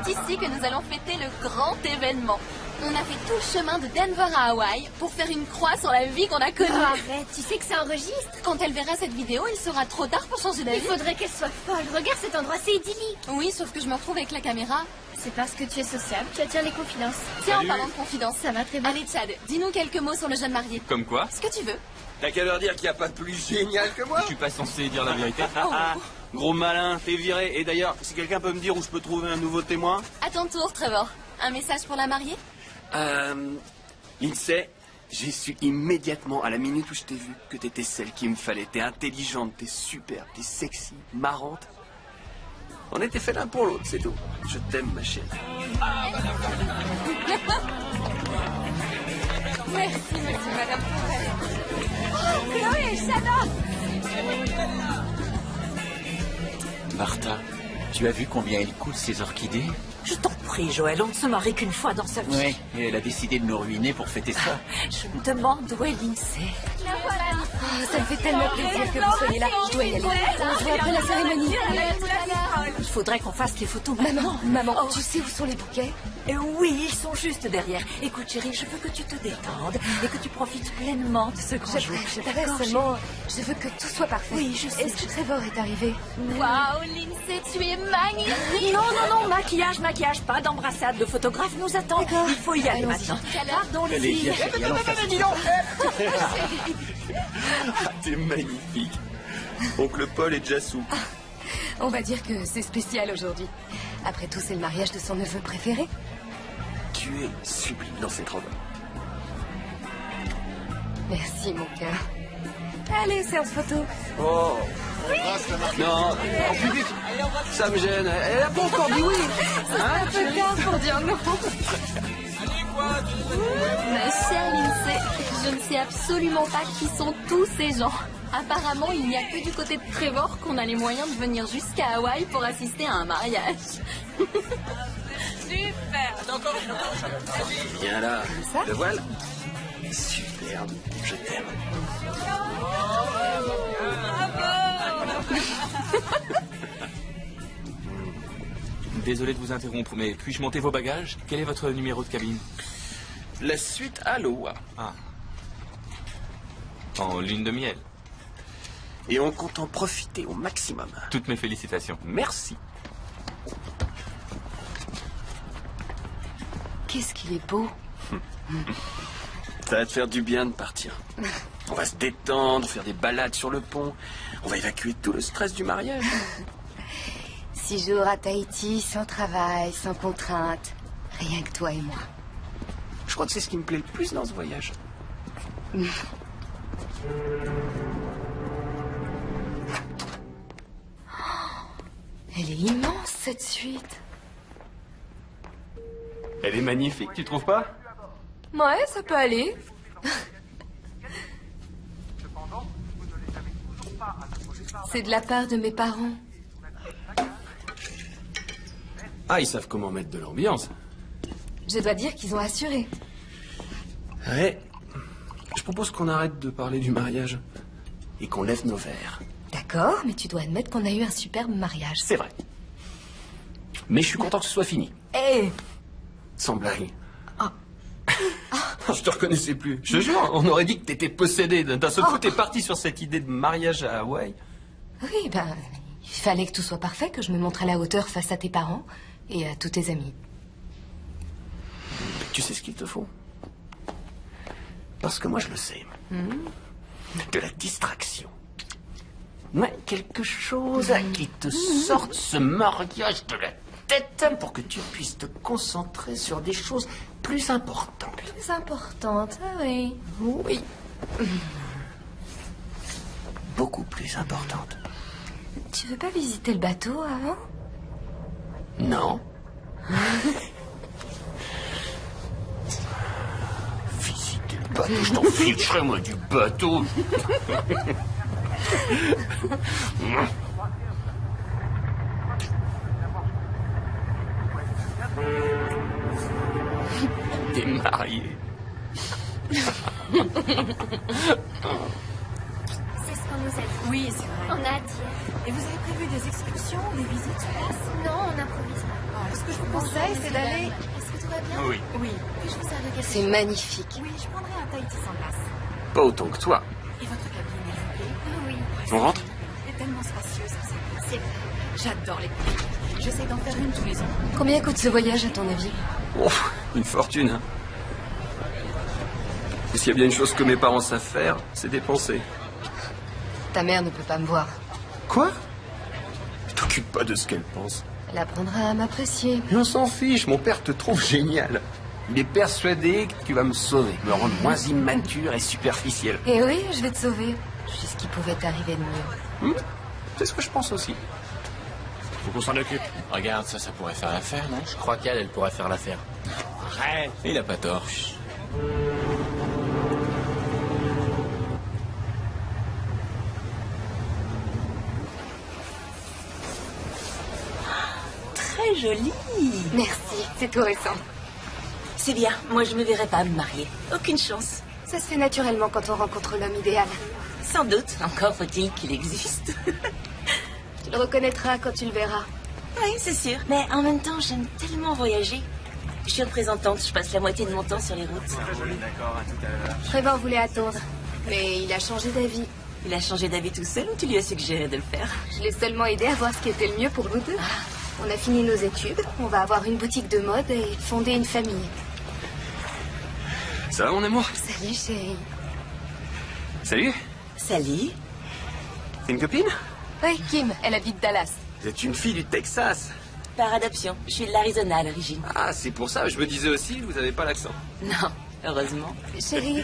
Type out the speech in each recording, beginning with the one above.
C'est ici que nous allons fêter le grand événement. On a fait tout le chemin de Denver à Hawaï pour faire une croix sur la vie qu'on a connue. Oh, arrête, tu sais que ça enregistre. Quand elle verra cette vidéo, il sera trop tard pour changer d'avis. Il faudrait qu'elle soit folle. Regarde cet endroit, c'est idyllique. Oui, sauf que je me retrouve avec la caméra. C'est parce que tu es sociable, tu attires les confidences. Tiens, Salut. en parlant de confidence, Ça va très bien. allez Chad, dis-nous quelques mots sur le jeune marié. Comme quoi? Ce que tu veux. T'as qu'à leur dire qu'il n'y a pas de plus génial que moi. Je suis pas censé dire la vérité. Oh. Gros malin, t'es viré. Et d'ailleurs, si quelqu'un peut me dire où je peux trouver un nouveau témoin. À ton tour, Trevor. Un message pour la mariée? Lindsay, j'ai su immédiatement, à la minute où je t'ai vu, que t'étais celle qu'il me fallait. T'es intelligente, t'es super, t'es sexy, marrante. On était fait l'un pour l'autre, c'est tout. Je t'aime, ma chérie. Merci, madame. Oh, Chloé, Shana! Martha, tu as vu combien elle coûte ces orchidées? Je t'en prie, Joël, on ne se marie qu'une fois dans sa vie. Oui, et elle a décidé de nous ruiner pour fêter ça. Je me demande où est Lindsay. Ça me fait tellement plaisir que vous soyez là. Je dois y aller. On se voit après la cérémonie. Il faudrait qu'on fasse les photos Maman, maintenant. maman, tu sais où sont les bouquets? Oui, ils sont juste derrière. Écoute, chérie, je veux que tu te détendes et que tu profites pleinement de ce grand jour. D'accord, seulement, je veux que tout soit parfait. Oui, je sais. Est-ce que Trevor est arrivé? Waouh, Lindsay, tu es magnifique! Non, maquillage, pas d'embrassade. Le photographe nous attend. Il faut y aller maintenant. Pardon, les Allez, filles. viens, chérie, allons faire Ah, t'es magnifique. Oncle Paul est déjà sous. On va dire que c'est spécial aujourd'hui. Après tout, c'est le mariage de son neveu préféré. Tu es sublime dans cette robe. Merci, mon cœur. Allez, séance photo. Oh. Non, en public, ça me gêne. Elle a pas encore dit oui. Un peu tard pour dire non. Ma chère Lindsay, je ne sais absolument pas qui sont tous ces gens. Apparemment, il n'y a que du côté de Trevor qu'on a les moyens de venir jusqu'à Hawaï pour assister à un mariage. Viens là. ça Le voile. Superbe. Je t'aime. Désolé de vous interrompre, mais puis-je monter vos bagages? Quel est votre numéro de cabine? La suite à l'eau. Ah. En lune de miel. Et on compte en profiter au maximum. Toutes mes félicitations. Merci. Qu'est-ce qu'il est beau. Ça va te faire du bien de partir. On va se détendre, faire des balades sur le pont. On va évacuer tout le stress du mariage. 6 jours à Tahiti, sans travail, sans contrainte. Rien que toi et moi. Je crois que c'est ce qui me plaît le plus dans ce voyage. Elle est immense, cette suite. Elle est magnifique, tu trouves pas? Ouais, ça peut aller. C'est de la part de mes parents. Ah, ils savent comment mettre de l'ambiance. Je dois dire qu'ils ont assuré. Ouais. Je propose qu'on arrête de parler du mariage et qu'on lève nos verres. D'accord, mais tu dois admettre qu'on a eu un superbe mariage. C'est vrai. Mais je suis content que ce soit fini. Hé Sans blague. Je te reconnaissais plus. Je te jure, on aurait dit que t'étais possédé. D'un seul coup, t'es parti sur cette idée de mariage à Hawaï. Oui, ben, il fallait que tout soit parfait, que je me montre à la hauteur face à tes parents et à tous tes amis. Tu sais ce qu'il te faut? Parce que moi, je le sais. De la distraction. Ouais, quelque chose qui te sorte ce mariage de la tête pour que tu puisses te concentrer sur des choses plus importantes. Plus importante, ah oui. Oui. Beaucoup plus importantes. Tu veux pas visiter le bateau avant? Non. Visiter le bateau, je t'en ficherai, moi, du bateau. T'es marié. C'est ce qu'on nous a dit. Oui, c'est vrai. On a dit. Et vous avez prévu des excursions, des visites sur place? Non, on improvise. Est-ce que je vous conseille Oui. Oui. Puis-je vous servir quelque C'est chose? magnifique. Oui, je prendrai un Tahiti sans glace. Pas autant que toi. Et votre cabine, elle vous plaît? Oui. On rentre? Elle est tellement spacieuse. C'est vrai. J'adore les cabines. J'essaie d'en faire une tous les ans. Combien coûte ce voyage, à ton avis? Oh, une fortune, hein. Et s'il y a bien une chose que mes parents savent faire, c'est dépenser. Ta mère ne peut pas me voir. Quoi? Je t'occupe pas de ce qu'elle pense. Elle apprendra à m'apprécier. Mais on s'en fiche, mon père te trouve génial. Il est persuadé que tu vas me sauver, me rendre moins immature et superficiel. Et oui, je vais te sauver. Je suis ce qui pouvait t'arriver de mieux. C'est ce que je pense aussi. Faut qu'on s'en occupe. Regarde, ça pourrait faire l'affaire, non? Je crois qu'elle pourrait faire l'affaire. Arrête. Il a pas tort. Très jolie. Merci, c'est tout récent. C'est bien. Moi, je me verrais pas me marier. Aucune chance. Ça se fait naturellement quand on rencontre l'homme idéal. Sans doute. Encore faut-il qu'il existe. Tu le reconnaîtras quand tu le verras. Oui, c'est sûr. Mais en même temps, j'aime tellement voyager. Je suis représentante. Je passe la moitié de mon temps sur les routes. Trevor voulait attendre, mais il a changé d'avis. Il a changé d'avis tout seul ou tu lui as suggéré de le faire? Je l'ai seulement aidé à voir ce qui était le mieux pour nous deux. On a fini nos études, on va avoir une boutique de mode et fonder une famille. Ça va, mon amour? Salut, chérie. Salut. Salut. C'est une copine? Oui, Kim, elle habite Dallas. Vous êtes une fille du Texas. Par adoption. Je suis de l'Arizona à l'origine. Ah, c'est pour ça, je me disais aussi, vous avez pas l'accent. Non, heureusement. Chérie,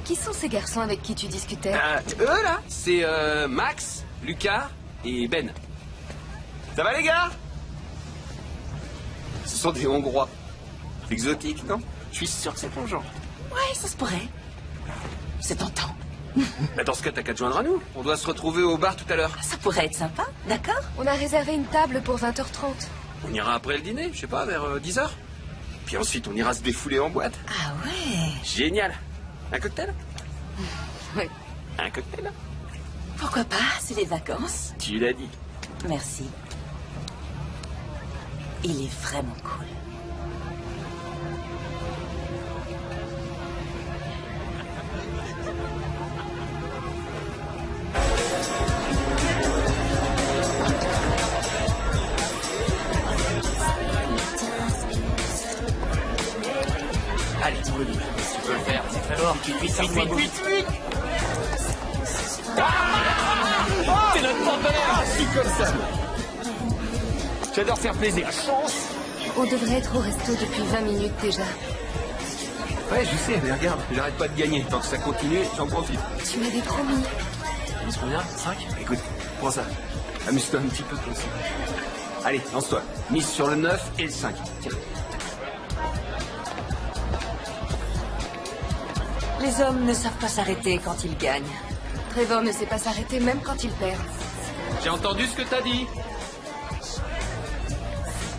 qui sont ces garçons avec qui tu discutais? Eux, là, c'est Max, Lucas et Ben. Ça va, les gars? Ce sont des Hongrois. Exotiques, non? Je suis sûr que c'est ton genre. Ouais, ça se pourrait. C'est tentant. Bah, dans ce cas, t'as qu'à te joindre à nous. On doit se retrouver au bar tout à l'heure. Ça pourrait être sympa, d'accord? On a réservé une table pour 20h30. On ira après le dîner, je sais pas, vers 10h. Puis ensuite, on ira se défouler en boîte. Ah ouais. Génial. Un cocktail? Oui. Un cocktail? Pourquoi pas? C'est les vacances. Tu l'as dit. Merci. Il est vraiment cool. Allez, tu peux le faire, c'est très fort. Vite. T'es notre partenaire. Je suis comme ça. J'adore faire plaisir. On devrait être au resto depuis 20 minutes déjà. Ouais, je sais, mais regarde, j'arrête pas de gagner. Tant que ça continue, j'en profite. Tu m'avais promis. On se combien 5? Écoute, prends ça. Amuse-toi un petit peu comme ça. Allez, lance-toi. Mise sur le 9 et le 5. Tiens. Les hommes ne savent pas s'arrêter quand ils gagnent. Trevor ne sait pas s'arrêter même quand il perd. J'ai entendu ce que t'as dit.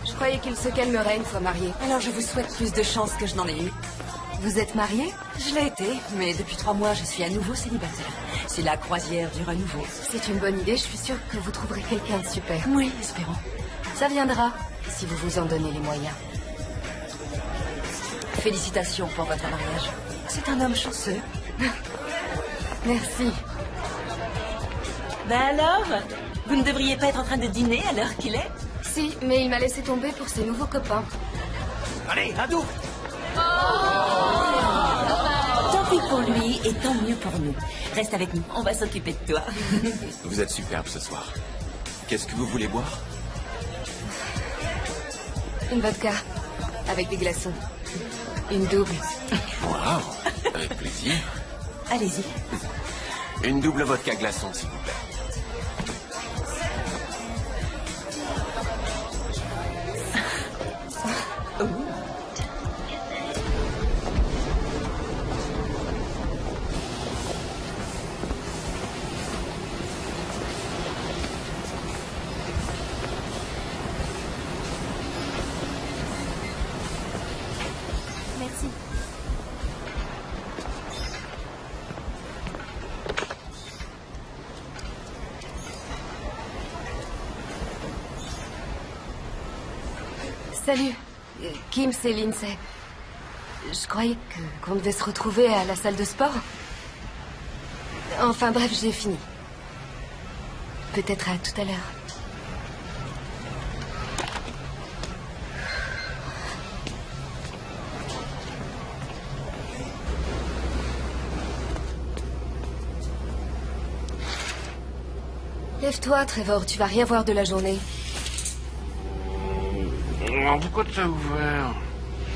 Je croyais qu'il se calmerait une fois marié. Alors je vous souhaite plus de chance que je n'en ai eu. Vous êtes mariés? Je l'ai été, mais depuis 3 mois, je suis à nouveau célibataire. C'est la croisière du renouveau. C'est une bonne idée, je suis sûre que vous trouverez quelqu'un de super. Oui, espérons. Ça viendra, si vous vous en donnez les moyens. Félicitations pour votre mariage. C'est un homme chanceux. Merci. Ben alors, vous ne devriez pas être en train de dîner à l'heure qu'il est? Si, mais il m'a laissé tomber pour ses nouveaux copains. Allez, un double. Tant pis pour lui et tant mieux pour nous. Reste avec nous, on va s'occuper de toi. Vous êtes superbe ce soir. Qu'est-ce que vous voulez boire? Une vodka, avec des glaçons. Une double. Waouh, avec plaisir. Allez-y. Une double vodka glaçon, s'il vous plaît. Merci. Salut. Kim, c'est Lindsay. Je croyais qu'on devait se retrouver à la salle de sport. Enfin bref, j'ai fini. Peut-être à tout à l'heure. Lève-toi, Trevor, tu vas rien voir de la journée. Pourquoi tu as ouvert?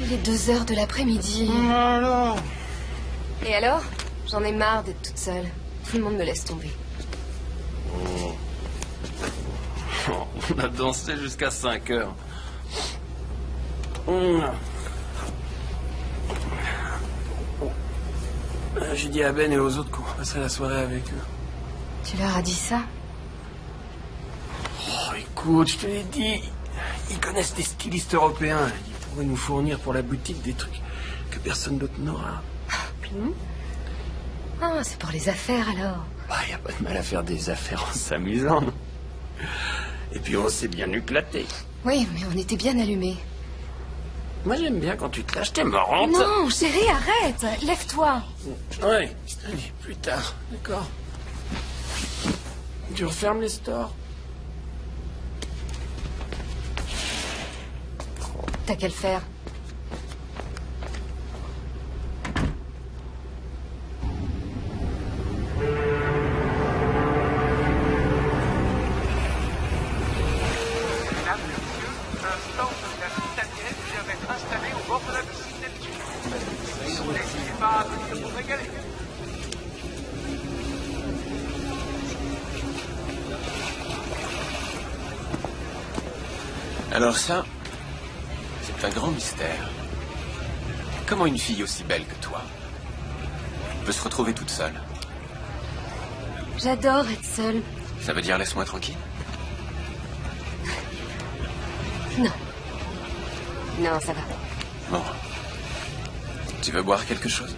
Il est 2 heures de l'après-midi. Alors? Et alors? J'en ai marre d'être toute seule. Tout le monde me laisse tomber. On a dansé jusqu'à 5 heures. J'ai dit à Ben et aux autres qu'on passerait la soirée avec eux. Tu leur as dit ça? Oh, écoute, je te l'ai dit. Ils connaissent des stylistes européens. Ils pourraient nous fournir pour la boutique des trucs que personne d'autre n'aura. Ah, c'est pour les affaires alors. Bah, y a pas de mal à faire des affaires en s'amusant. Non? Et puis on s'est bien éclaté. Oui, mais on était bien allumés. Moi j'aime bien quand tu te lâches, t'es marrante. Non, chérie, arrête. Lève-toi. Ouais, allez, plus tard, d'accord. Tu refermes les stores. T'as qu'à le faire. Alors ça, c'est un grand mystère. Comment une fille aussi belle que toi peut se retrouver toute seule? J'adore être seule. Ça veut dire laisse-moi tranquille? Non. Non, ça va. Bon. Tu veux boire quelque chose?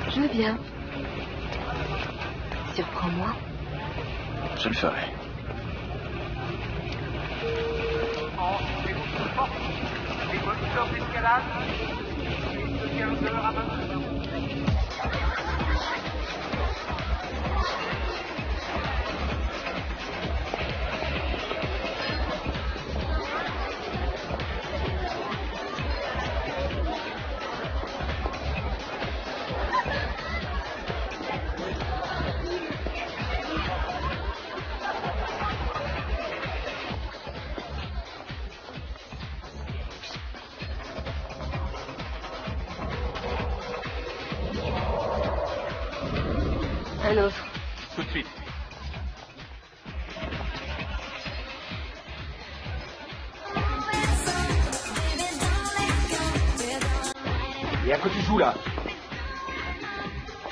Je veux bien. Surprends-moi. Je le ferai. Un autre. Tout de suite. Et à quoi tu joues là?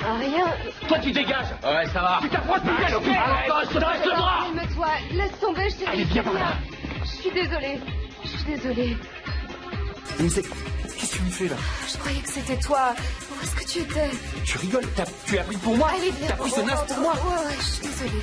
Rien. Toi tu dégages. Ouais, ça va. Tu t'approches plus d'elle, ok? Attends, je te reste le bras. Calme-toi. Laisse tomber, je t'ai Allez, viens par là. Je suis désolée. Je suis désolée. Qu'est-ce que tu me fais là? Je croyais que c'était toi. Où est-ce que tu étais? Tu rigoles? Tu as pris pour moi? Allez, viens. T'as pris ce naze pour moi? Ouais, je suis désolée.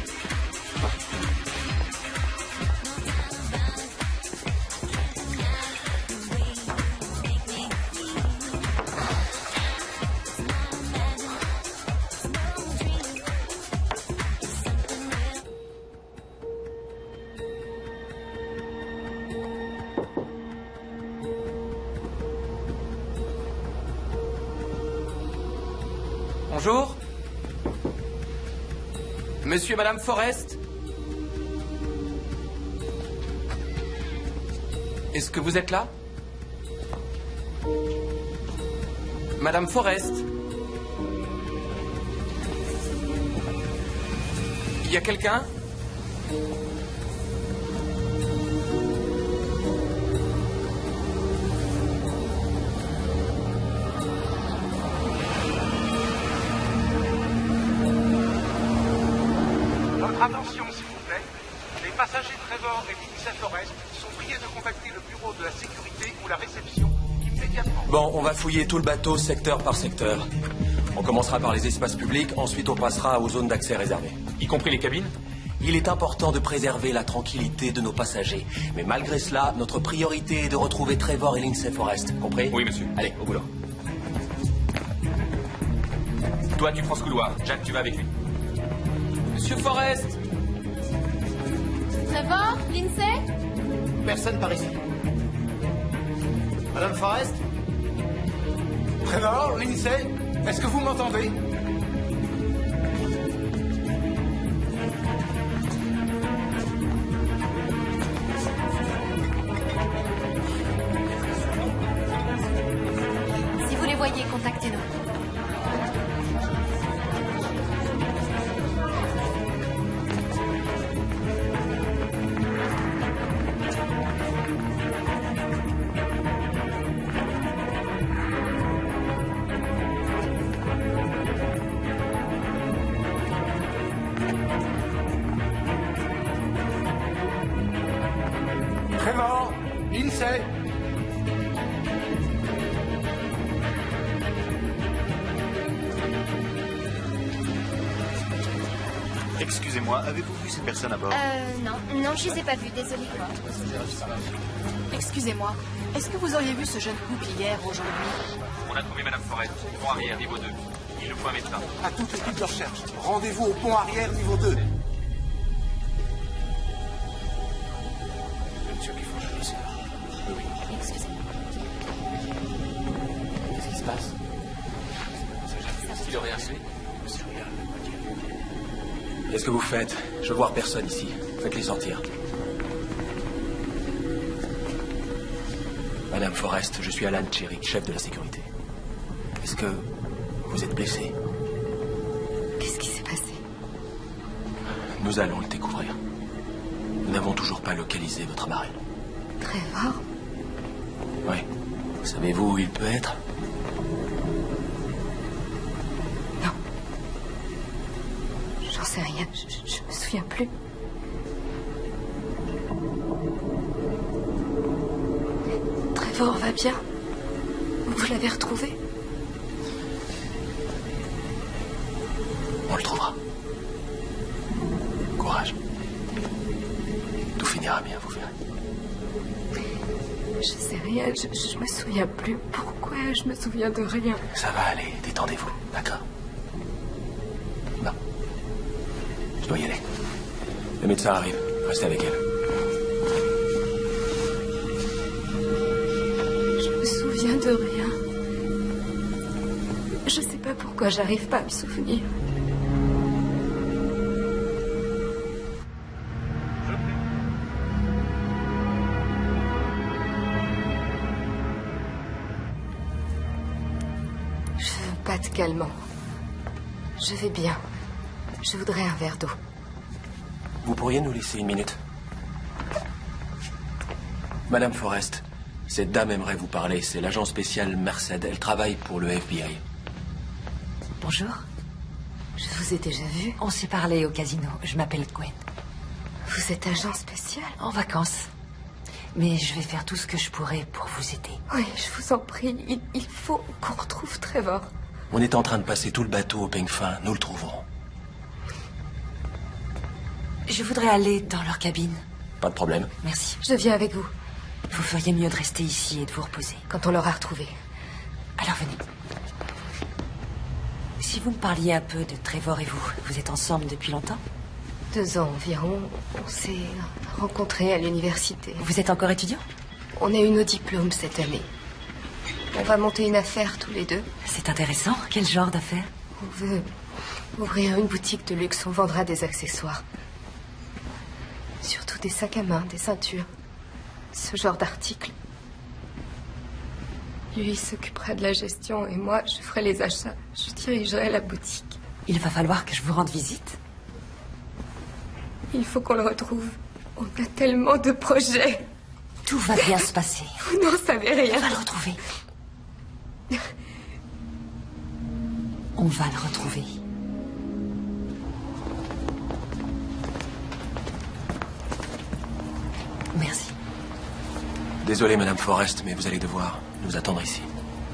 Bonjour. Monsieur et Madame Forrest. Est-ce que vous êtes là? Madame Forrest. Il y a quelqu'un? Attention, s'il vous plaît. Les passagers Trevor et Lindsay Forrest sont priés de contacter le bureau de la sécurité ou la réception immédiatement. Bon, on va fouiller tout le bateau secteur par secteur. On commencera par les espaces publics, ensuite on passera aux zones d'accès réservées. Y compris les cabines? Il est important de préserver la tranquillité de nos passagers. Mais malgré cela, notre priorité est de retrouver Trevor et Lindsay Forrest. Compris? Oui, monsieur. Allez, au boulot. Toi, tu prends ce couloir. Jack, tu vas avec lui. Monsieur Forrest! Trevor, Lindsay? Personne par ici. Madame Forrest? Trevor, Lindsay, est-ce que vous m'entendez? Si vous les voyez, contactez-nous. Trevor, Lindsay. Excusez-moi, avez-vous vu ces personnes à bord? Non, je les ai pas vus, désolé. Excusez-moi, est-ce que vous auriez vu ce jeune couple hier, aujourd'hui? On a trouvé Madame Forrest, pont arrière, niveau 2. Il nous faut un médecin. À toute l'équipe de recherche, rendez-vous au pont arrière niveau 2. Monsieur qu'il faut changer ça. Oui. Excusez-moi. Qu'est-ce qui se passe? Il aurait assez. Qu'est-ce que vous faites? Je veux voir personne ici. Faites-les sortir. Madame Forrest, je suis Alan Cherry, chef de la sécurité. Est-ce que vous êtes blessé? Qu'est-ce qui s'est passé? Nous allons le découvrir. Nous n'avons toujours pas localisé votre marraine. Trevor? Oui. Savez-vous où il peut être? Non. J'en sais rien. Je me souviens plus. Trevor va bien? Vous l'avez retrouvé? On le trouvera. Courage. Tout finira bien, vous verrez. Je sais rien. Je me souviens plus. Pourquoi je me souviens de rien? Ça va aller, détendez-vous, d'accord? Non. Je dois y aller. Le médecin arrive. Restez avec elle. Je me souviens de rien. Je sais pas pourquoi j'arrive pas à me souvenir. Je veux pas de calmant. Je vais bien. Je voudrais un verre d'eau. Vous pourriez nous laisser une minute? Madame Forrest, cette dame aimerait vous parler. C'est l'agent spécial Merced. Elle travaille pour le FBI. Bonjour. Je vous ai déjà vu. On s'est parlé au casino. Je m'appelle Gwen. Vous êtes agent spécial? En vacances. Mais je vais faire tout ce que je pourrai pour vous aider. Oui, je vous en prie. Il faut qu'on retrouve Trevor. On est en train de passer tout le bateau au peigne fin. Nous le trouverons. Je voudrais aller dans leur cabine. Pas de problème. Merci. Je viens avec vous. Vous feriez mieux de rester ici et de vous reposer. Quand on l'aura retrouvé. Alors venez. Si vous me parliez un peu de Trevor et vous, vous êtes ensemble depuis longtemps? 2 ans environ. On s'est rencontrés à l'université. Vous êtes encore étudiant? On a eu nos diplômes cette année. On va monter une affaire tous les deux. C'est intéressant. Quel genre d'affaire? On veut ouvrir une boutique de luxe. On vendra des accessoires. Surtout des sacs à main, des ceintures. Ce genre d'articles. Lui s'occupera de la gestion et moi, je ferai les achats. Je dirigerai la boutique. Il va falloir que je vous rende visite. Il faut qu'on le retrouve. On a tellement de projets. Tout va bien se passer. Vous n'en savez rien. On va le retrouver. On va le retrouver. Merci. Désolé, Madame Forrest, mais vous allez devoir nous attendre ici.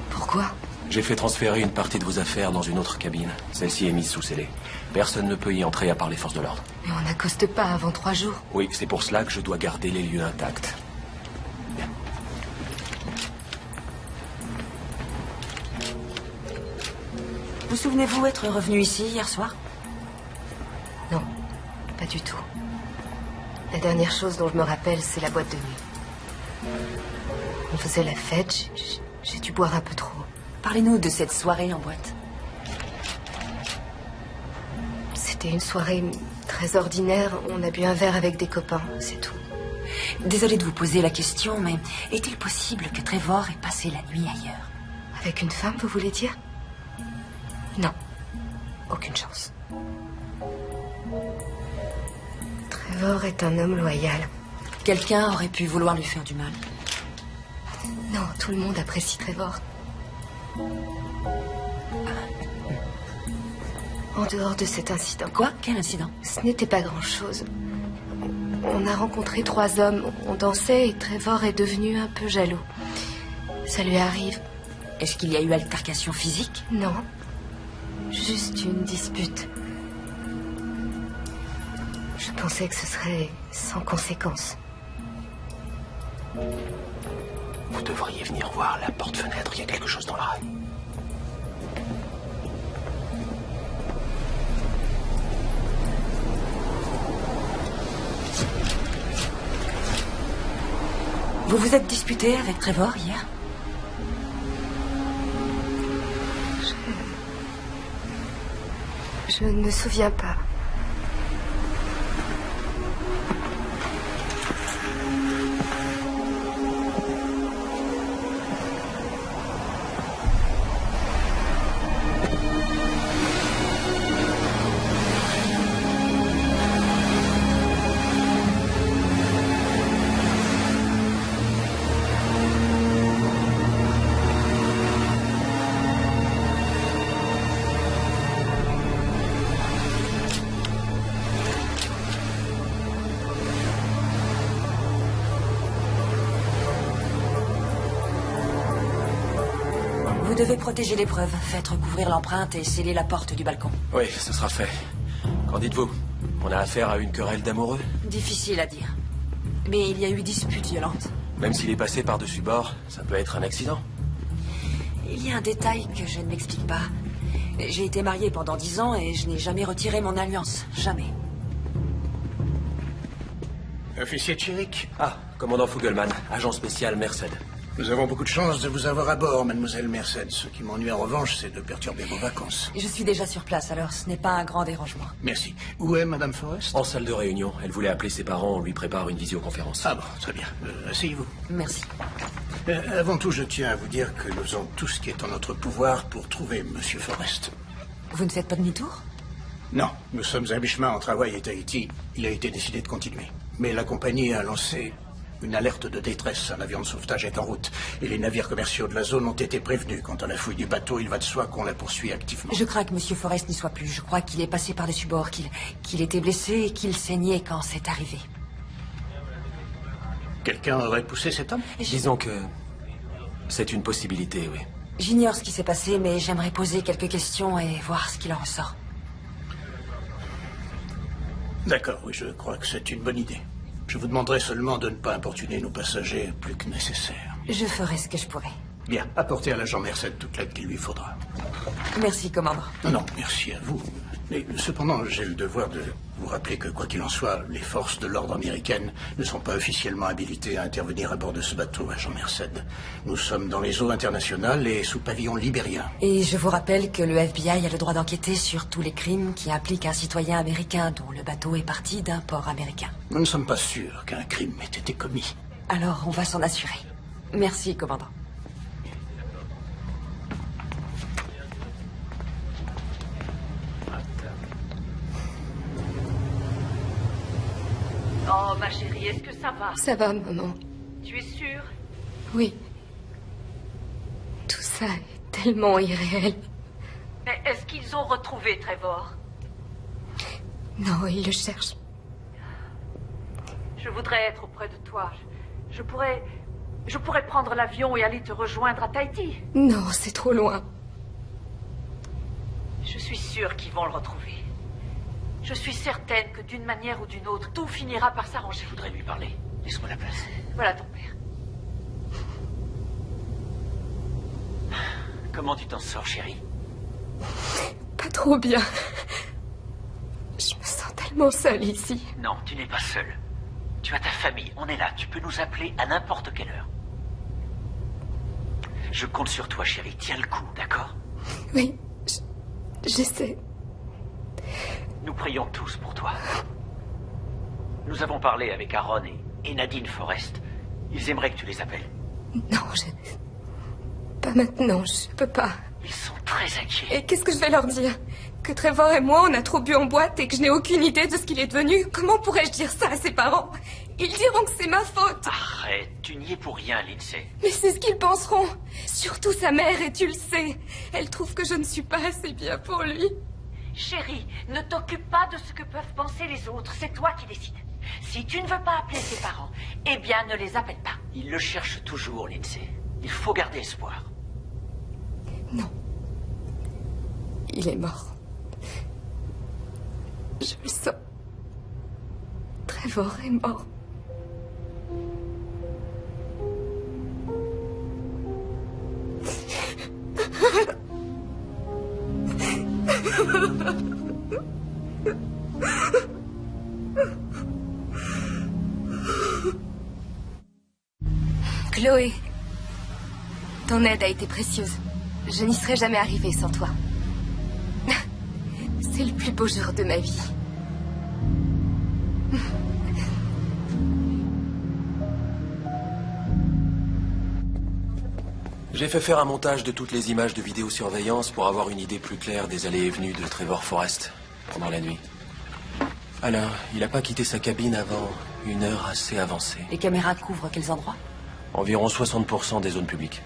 Pourquoi? J'ai fait transférer une partie de vos affaires dans une autre cabine. Celle-ci est mise sous scellé. Personne ne peut y entrer à part les forces de l'ordre. Mais on n'accoste pas avant 3 jours. Oui, c'est pour cela que je dois garder les lieux intacts. Bien. Vous souvenez-vous être revenu ici hier soir? Non, pas du tout. La dernière chose dont je me rappelle, c'est la boîte de nuit. On faisait la fête, j'ai dû boire un peu trop. Parlez-nous de cette soirée en boîte. C'était une soirée très ordinaire. On a bu un verre avec des copains, c'est tout. Désolée de vous poser la question, mais est-il possible que Trevor ait passé la nuit ailleurs? Avec une femme, vous voulez dire? Non. Aucune chance. Trevor est un homme loyal. Quelqu'un aurait pu vouloir lui faire du mal. Non, tout le monde apprécie Trevor. En dehors de cet incident. Quoi? Quel incident? Ce n'était pas grand-chose. On a rencontré 3 hommes. On dansait et Trevor est devenu un peu jaloux. Ça lui arrive. Est-ce qu'il y a eu altercation physique? Non. Juste une dispute. Je pensais que ce serait sans conséquence. Vous devriez venir voir la porte-fenêtre, il y a quelque chose dans la rail. Vous vous êtes disputé avec Trevor hier? Je ne me souviens pas. Vous devez protéger les preuves. Faites recouvrir l'empreinte et sceller la porte du balcon. Oui, ce sera fait. Qu'en dites-vous? On a affaire à une querelle d'amoureux? Difficile à dire. Mais il y a eu dispute violente. Même s'il est passé par-dessus bord, ça peut être un accident. Il y a un détail que je ne m'explique pas. J'ai été mariée pendant 10 ans et je n'ai jamais retiré mon alliance. Jamais. Officier Chirik. Ah, commandant Fogelman, agent spécial Merced. Nous avons beaucoup de chance de vous avoir à bord, mademoiselle Merced. Ce qui m'ennuie en revanche, c'est de perturber vos vacances. Je suis déjà sur place, alors ce n'est pas un grand dérangement. Merci. Où est madame Forrest? En salle de réunion. Elle voulait appeler ses parents, on lui prépare une visioconférence. Ah bon, très bien. Asseyez-vous. Merci. Avant tout, je tiens à vous dire que nous faisons tout ce qui est en notre pouvoir pour trouver monsieur Forrest. Vous ne faites pas demi-tour? Non, nous sommes à mi-chemin entre Hawaï et Tahiti. Il a été décidé de continuer. Mais la compagnie a lancé une alerte de détresse. Un avion de sauvetage est en route. Et les navires commerciaux de la zone ont été prévenus. Quant à la fouille du bateau, il va de soi qu'on la poursuit activement. Je crains que monsieur Forrest n'y soit plus. Je crois qu'il est passé par-dessus bord, qu'il était blessé et qu'il saignait quand c'est arrivé. Quelqu'un aurait poussé cet homme? Disons que c'est une possibilité, oui. J'ignore ce qui s'est passé, mais j'aimerais poser quelques questions et voir ce qu'il en ressort. D'accord, oui, je crois que c'est une bonne idée. Je vous demanderai seulement de ne pas importuner nos passagers plus que nécessaire. Je ferai ce que je pourrai. Bien, apportez à l'agent Merced toute l'aide qu'il lui faudra. Merci, commandant. Non, merci à vous. Mais cependant, j'ai le devoir de vous rappeler que, quoi qu'il en soit, les forces de l'ordre américaines ne sont pas officiellement habilitées à intervenir à bord de ce bateau, agent Merced. Nous sommes dans les eaux internationales et sous pavillon libérien. Et je vous rappelle que le FBI a le droit d'enquêter sur tous les crimes qui impliquent un citoyen américain dont le bateau est parti d'un port américain. Nous ne sommes pas sûrs qu'un crime ait été commis. Alors, on va s'en assurer. Merci, commandant. Oh, ma chérie, est-ce que ça va? Ça va, maman. Tu es sûre? Oui. Tout ça est tellement irréel. Mais est-ce qu'ils ont retrouvé Trevor? Non, ils le cherchent. Je voudrais être auprès de toi. Je pourrais prendre l'avion et aller te rejoindre à Tahiti. Non, c'est trop loin. Je suis sûre qu'ils vont le retrouver. Je suis certaine que d'une manière ou d'une autre, tout finira par s'arranger. Je voudrais lui parler. Laisse-moi la place. Voilà ton père. Comment tu t'en sors, chérie? Pas trop bien. Je me sens tellement seule ici. Non, tu n'es pas seule. Tu as ta famille, on est là. Tu peux nous appeler à n'importe quelle heure. Je compte sur toi, chérie. Tiens le coup, d'accord? Oui, j'essaie. Nous prions tous pour toi. Nous avons parlé avec Aaron et Nadine Forrest. Ils aimeraient que tu les appelles. Non, pas maintenant, je peux pas. Ils sont très inquiets. Et qu'est-ce que je vais leur dire? Que Trevor et moi, on a trop bu en boîte et que je n'ai aucune idée de ce qu'il est devenu? Comment pourrais-je dire ça à ses parents? Ils diront que c'est ma faute. Arrête, tu n'y es pour rien, Lindsay. Mais c'est ce qu'ils penseront. Surtout sa mère, et tu le sais. Elle trouve que je ne suis pas assez bien pour lui. Chérie, ne t'occupe pas de ce que peuvent penser les autres. C'est toi qui décides. Si tu ne veux pas appeler tes parents, eh bien, ne les appelle pas. Ils le cherchent toujours, Lindsay. Il faut garder espoir. Non. Il est mort. Je le sens. Trevor est mort. Chloé, ton aide a été précieuse. Je n'y serais jamais arrivée sans toi. C'est le plus beau jour de ma vie. J'ai fait faire un montage de toutes les images de vidéosurveillance pour avoir une idée plus claire des allées et venues de Trevor Forrest pendant la nuit. Alors, il n'a pas quitté sa cabine avant une heure assez avancée. Les caméras couvrent quels endroits? Environ 60% des zones publiques.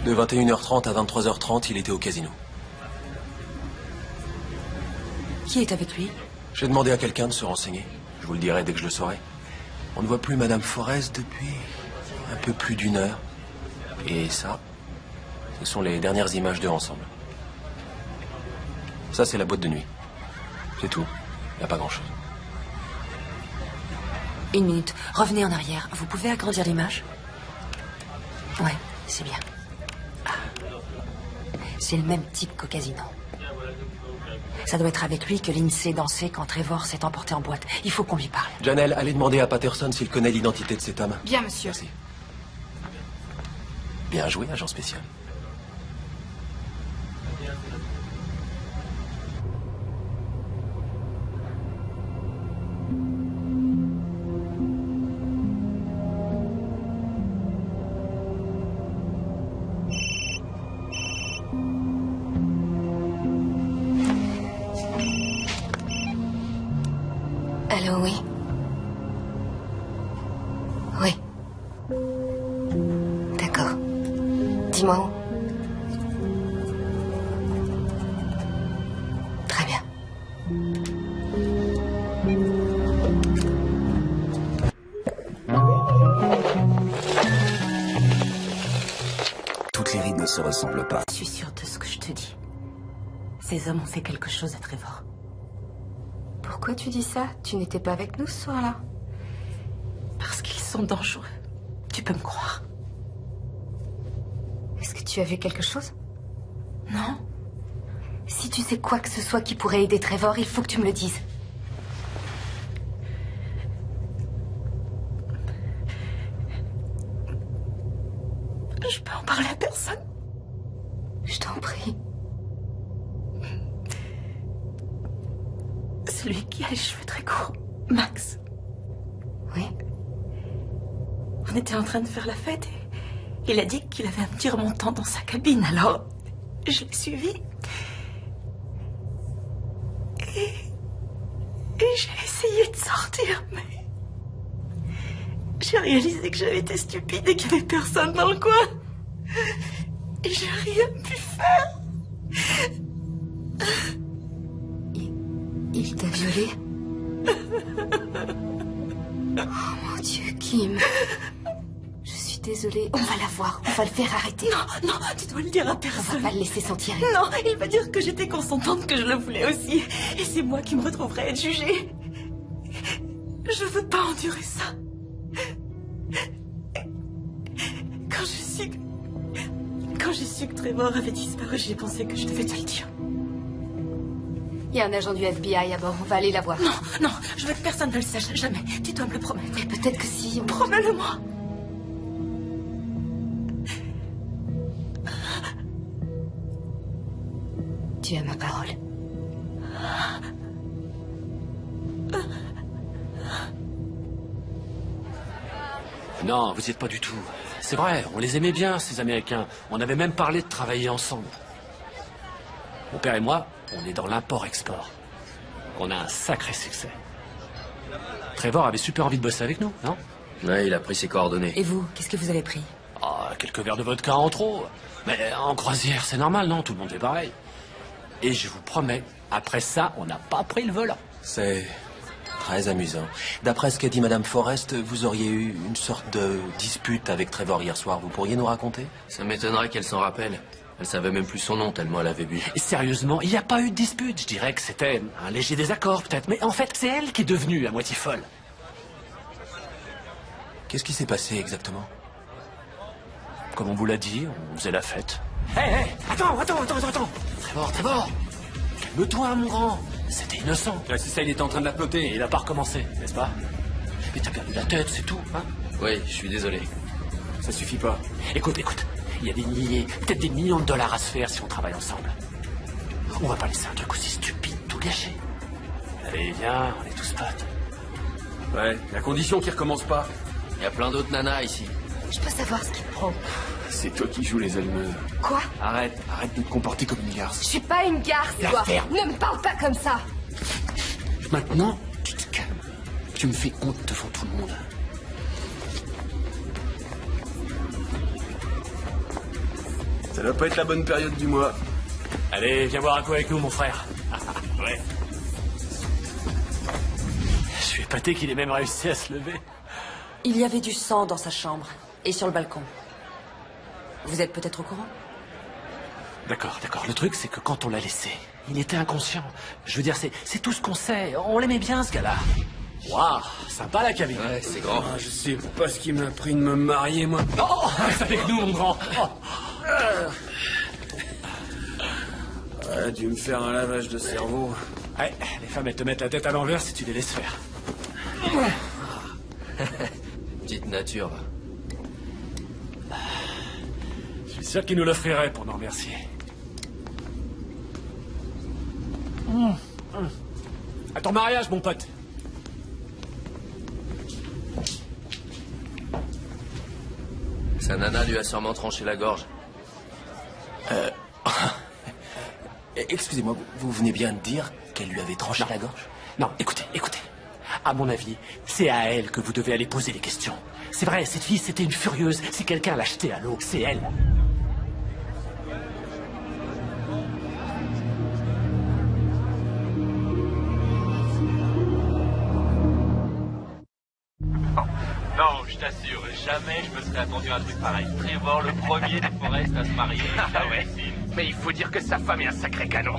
De 21h30 à 23h30, il était au casino. Qui est avec lui? J'ai demandé à quelqu'un de se renseigner. Je vous le dirai dès que je le saurai. On ne voit plus Madame Forrest depuis un peu plus d'une heure. Et ça, ce sont les dernières images d'eux ensemble. Ça, c'est la boîte de nuit. C'est tout. Il n'y a pas grand-chose. Une minute. Revenez en arrière. Vous pouvez agrandir l'image? Ouais, c'est bien. C'est le même type qu'au casino. Ça doit être avec lui que Lindsay dansait quand Trevor s'est emporté en boîte. Il faut qu'on lui parle. Janelle, allez demander à Patterson s'il connaît l'identité de cet homme. Bien, monsieur. Merci. Bien joué, agent spécial. Allô, oui. Oui. D'accord. Dis-moi où. Très bien. Toutes les rides ne se ressemblent pas. Je suis sûre de ce que je te dis. Ces hommes ont fait quelque chose à Trevor. Pourquoi tu dis ça? Tu n'étais pas avec nous ce soir-là? Parce qu'ils sont dangereux. Tu peux me croire. Est-ce que tu as vu quelque chose? Non. Si tu sais quoi que ce soit qui pourrait aider Trevor, il faut que tu me le dises. Je peux en parler à personne? Je t'en prie. Celui qui a les cheveux très courts. Max. Oui. On était en train de faire la fête et il a dit qu'il avait un petit remontant dans sa cabine. Alors, je l'ai suivi. Et j'ai essayé de sortir, mais... J'ai réalisé que j'avais été stupide et qu'il n'y avait personne dans le coin. Et j'ai rien pu faire. Il t'a violée? Oh mon Dieu, Kim. Je suis désolée. On va la voir. On va le faire arrêter. Non, non, tu dois le dire à personne. On va pas le laisser s'en tirer. Non, il va dire que j'étais consentante, que je le voulais aussi. Et c'est moi qui me retrouverai à être jugée. Je veux pas endurer ça. Quand j'ai su que Trevor avait disparu, j'ai pensé que je devais te le dire. Il y a un agent du FBI à bord. On va aller la voir. Non, non, je veux que personne ne le sache. Jamais. Tu dois me le promettre. Mais peut-être que si... Promets-le-moi. Tu as ma parole. Non, vous n'y êtes pas du tout. C'est vrai, on les aimait bien, ces Américains. On avait même parlé de travailler ensemble. Mon père et moi, on est dans l'import-export. On a un sacré succès. Trevor avait super envie de bosser avec nous, non? Ouais, il a pris ses coordonnées. Et vous, qu'est-ce que vous avez pris? Oh, quelques verres de vodka en trop. Mais en croisière, c'est normal, non? Tout le monde fait pareil. Et je vous promets, après ça, on n'a pas pris le volant. C'est très amusant. D'après ce qu'a dit Madame Forrest, vous auriez eu une sorte de dispute avec Trevor hier soir. Vous pourriez nous raconter? Ça m'étonnerait qu'elle s'en rappelle. Elle savait même plus son nom tellement elle avait bu. Et sérieusement, il n'y a pas eu de dispute. Je dirais que c'était un léger désaccord, peut-être. Mais en fait, c'est elle qui est devenue à moitié folle. Qu'est-ce qui s'est passé exactement? Comme on vous l'a dit, on faisait la fête. Hé, attends. Trevor, calme-toi, mon grand. C'était innocent. C'est ça, il était en train de la ploter. Et il n'a pas recommencé, n'est-ce pas? Mais t'as perdu la tête, c'est tout, hein? Oui, je suis désolé. Ça suffit pas. Écoute. Il y a des milliers, peut-être des millions de dollars à se faire si on travaille ensemble. On va pas laisser un truc aussi stupide tout gâcher. Allez, viens, on est tous potes. Ouais, la condition qu'il recommence pas. Il y a plein d'autres nanas ici. Je peux savoir ce qu'il prend. C'est toi qui joues les allumeuses. Quoi? Arrête de te comporter comme une garce. Je suis pas une garce, La toi. ferme. Ne me parle pas comme ça. Maintenant, tu te calmes. Tu me fais honte devant tout le monde. Ça doit pas être la bonne période du mois. Allez, viens boire un coup avec nous, mon frère. Ouais. Je suis épaté qu'il ait même réussi à se lever. Il y avait du sang dans sa chambre et sur le balcon. Vous êtes peut-être au courant? D'accord. Le truc, c'est que quand on l'a laissé, il était inconscient. Je veux dire, c'est tout ce qu'on sait. On l'aimait bien, ce gars-là. Waouh, sympa la cabine. Ouais, c'est grand. Ah, je sais pas ce qui m'a pris de me marier, moi. Oh, ça fait que nous, mon grand. Oh. Ouais, dû me faire un lavage de cerveau. Ouais, les femmes, elles te mettent la tête à l'envers si tu les laisses faire. Petite nature. Je suis sûr qu'il nous l'offrirait pour nous remercier. À ton mariage, mon pote. Sa nana lui a sûrement tranché la gorge. Excusez-moi, vous venez bien de dire qu'elle lui avait tranché la gorge? Non, écoutez. À mon avis, c'est à elle que vous devez aller poser les questions. C'est vrai, cette fille, c'était une furieuse. Si quelqu'un l'a jetée à l'eau, c'est elle. Non, je t'assure, jamais je me serais attendu à un truc pareil. Trevor, le premier des Forrest à se marier. Ah ouais. Mais il faut dire que sa femme est un sacré canon.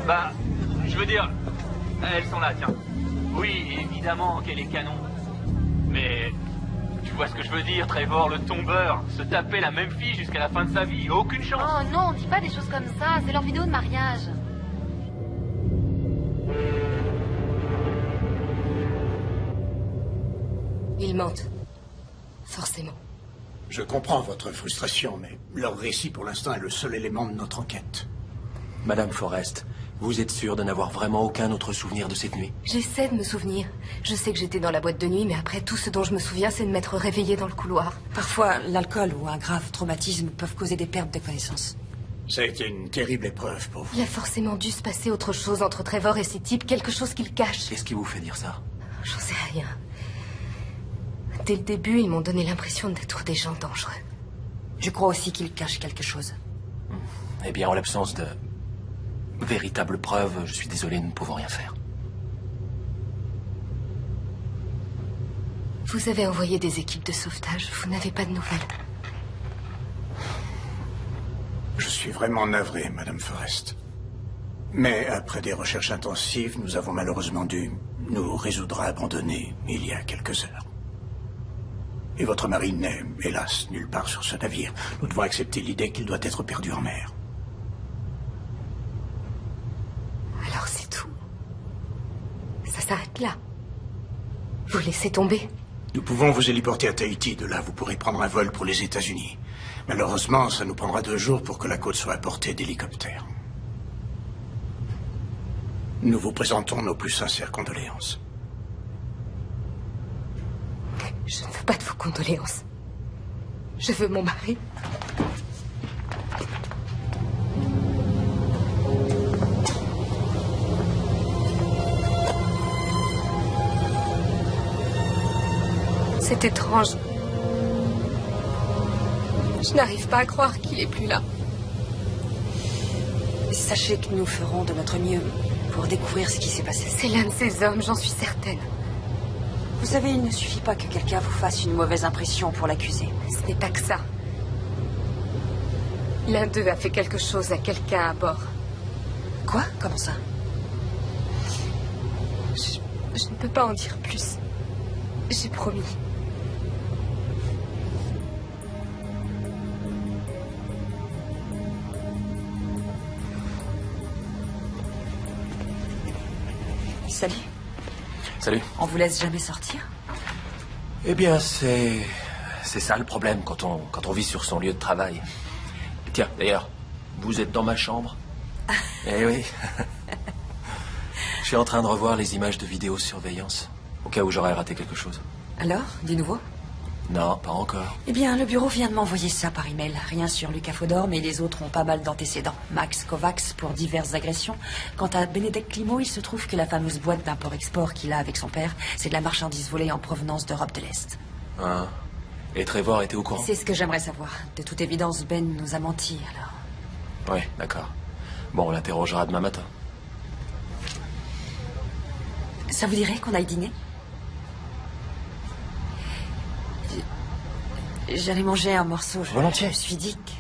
Bah, je veux dire, elles sont là, tiens. Oui, évidemment qu'elle est canon. Mais tu vois ce que je veux dire, Trevor, le tombeur, se taper la même fille jusqu'à la fin de sa vie, aucune chance. Oh non, dis pas des choses comme ça, c'est leur vidéo de mariage. Ils mentent. Forcément. Je comprends votre frustration, mais leur récit pour l'instant est le seul élément de notre enquête. Madame Forrest, vous êtes sûre de n'avoir vraiment aucun autre souvenir de cette nuit? J'essaie de me souvenir. Je sais que j'étais dans la boîte de nuit, mais après, tout ce dont je me souviens, c'est de m'être réveillée dans le couloir. Parfois, l'alcool ou un grave traumatisme peuvent causer des pertes de connaissances. Ça a été une terrible épreuve pour vous. Il a forcément dû se passer autre chose entre Trevor et ces types, quelque chose qu'il cache. Qu'est-ce qui vous fait dire ça? J'en sais rien. Dès le début, ils m'ont donné l'impression d'être des gens dangereux. Je crois aussi qu'ils cachent quelque chose. Eh bien, en l'absence de véritables preuves, je suis désolé, nous ne pouvons rien faire. Vous avez envoyé des équipes de sauvetage. Vous n'avez pas de nouvelles. Je suis vraiment navré, Madame Forrest. Mais après des recherches intensives, nous avons malheureusement dû nous résoudre à abandonner il y a quelques heures. Et votre mari n'est, hélas, nulle part sur ce navire. Nous devons accepter l'idée qu'il doit être perdu en mer. Alors c'est tout. Ça s'arrête là. Vous laissez tomber. Nous pouvons vous héliporter à Tahiti. De là, vous pourrez prendre un vol pour les États-Unis. Malheureusement, ça nous prendra 2 jours pour que la côte soit à portée d'hélicoptères. Nous vous présentons nos plus sincères condoléances. Je ne veux pas de vos condoléances. Je veux mon mari. C'est étrange. Je n'arrive pas à croire qu'il est plus là. Sachez que nous ferons de notre mieux pour découvrir ce qui s'est passé. C'est l'un de ces hommes, j'en suis certaine. Vous savez, il ne suffit pas que quelqu'un vous fasse une mauvaise impression pour l'accuser. Ce n'est pas que ça. L'un d'eux a fait quelque chose à quelqu'un à bord. Quoi? Comment ça? Je ne peux pas en dire plus. J'ai promis. Salut. Salut. On vous laisse jamais sortir? Eh bien, c'est ça le problème quand on vit sur son lieu de travail. Tiens, d'ailleurs, vous êtes dans ma chambre? Eh oui. Je suis en train de revoir les images de vidéosurveillance, au cas où j'aurais raté quelque chose. Alors, du nouveau? Non, pas encore. Eh bien, le bureau vient de m'envoyer ça par email. Rien sur Lucas Fodor, mais les autres ont pas mal d'antécédents. Max Kovacs pour diverses agressions. Quant à Benedek Climo, il se trouve que la fameuse boîte d'import-export qu'il a avec son père, c'est de la marchandise volée en provenance d'Europe de l'Est. Ah. Et Trevor était au courant? C'est ce que j'aimerais savoir. De toute évidence, Ben nous a menti, alors. Oui, d'accord. Bon, on l'interrogera demain matin. Ça vous dirait qu'on aille dîner? J'allais manger un morceau. Volontiers. Je me suis dit que...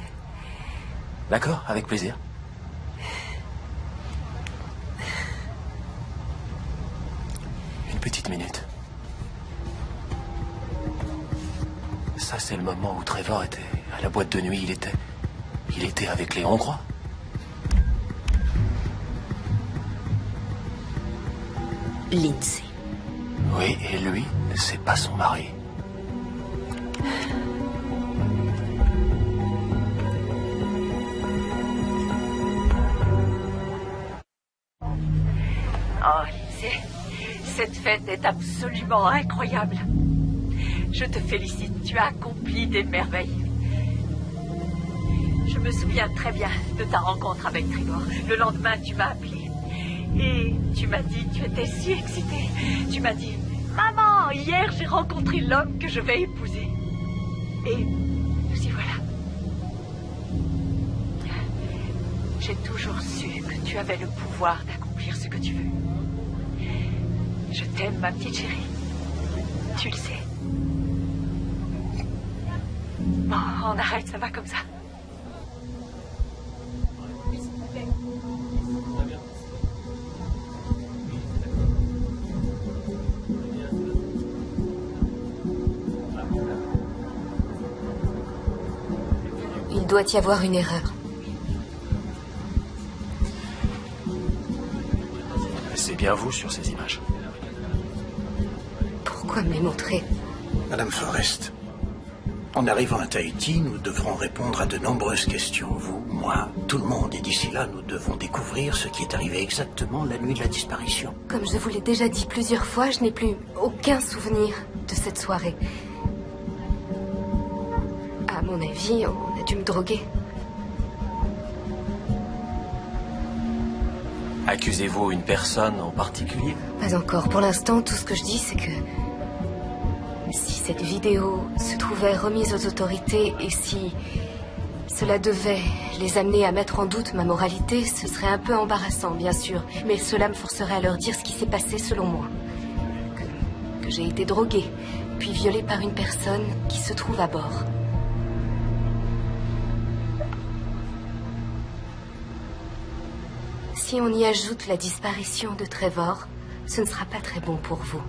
D'accord, avec plaisir. Une petite minute. Ça, c'est le moment où Trevor était à la boîte de nuit. Il était avec les Hongrois. Lindsay. Oui, et lui, c'est pas son mari. Oh, Lindsay, cette fête est absolument incroyable. Je te félicite, tu as accompli des merveilles. Je me souviens très bien de ta rencontre avec Trevor. Le lendemain, tu m'as appelé. Et tu m'as dit, tu étais si excitée. Tu m'as dit, maman, hier j'ai rencontré l'homme que je vais épouser. Et nous y voilà. J'ai toujours su que tu avais le pouvoir d'accomplir ce que tu veux. Je t'aime, ma petite chérie. Tu le sais. Bon, on arrête, ça va comme ça. Il doit y avoir une erreur. C'est bien vous sur ces images. Pourquoi me les montrer? Madame Forrest, en arrivant à Tahiti, nous devrons répondre à de nombreuses questions. Vous, moi, tout le monde. Et d'ici là, nous devons découvrir ce qui est arrivé exactement la nuit de la disparition. Comme je vous l'ai déjà dit plusieurs fois, je n'ai plus aucun souvenir de cette soirée. À mon avis, on a dû me droguer. Accusez-vous une personne en particulier? Pas encore. Pour l'instant, tout ce que je dis, c'est que... si cette vidéo se trouvait remise aux autorités et si cela devait les amener à mettre en doute ma moralité, ce serait un peu embarrassant, bien sûr. Mais cela me forcerait à leur dire ce qui s'est passé selon moi. Que j'ai été droguée, puis violée par une personne qui se trouve à bord. Si on y ajoute la disparition de Trevor, ce ne sera pas très bon pour vous.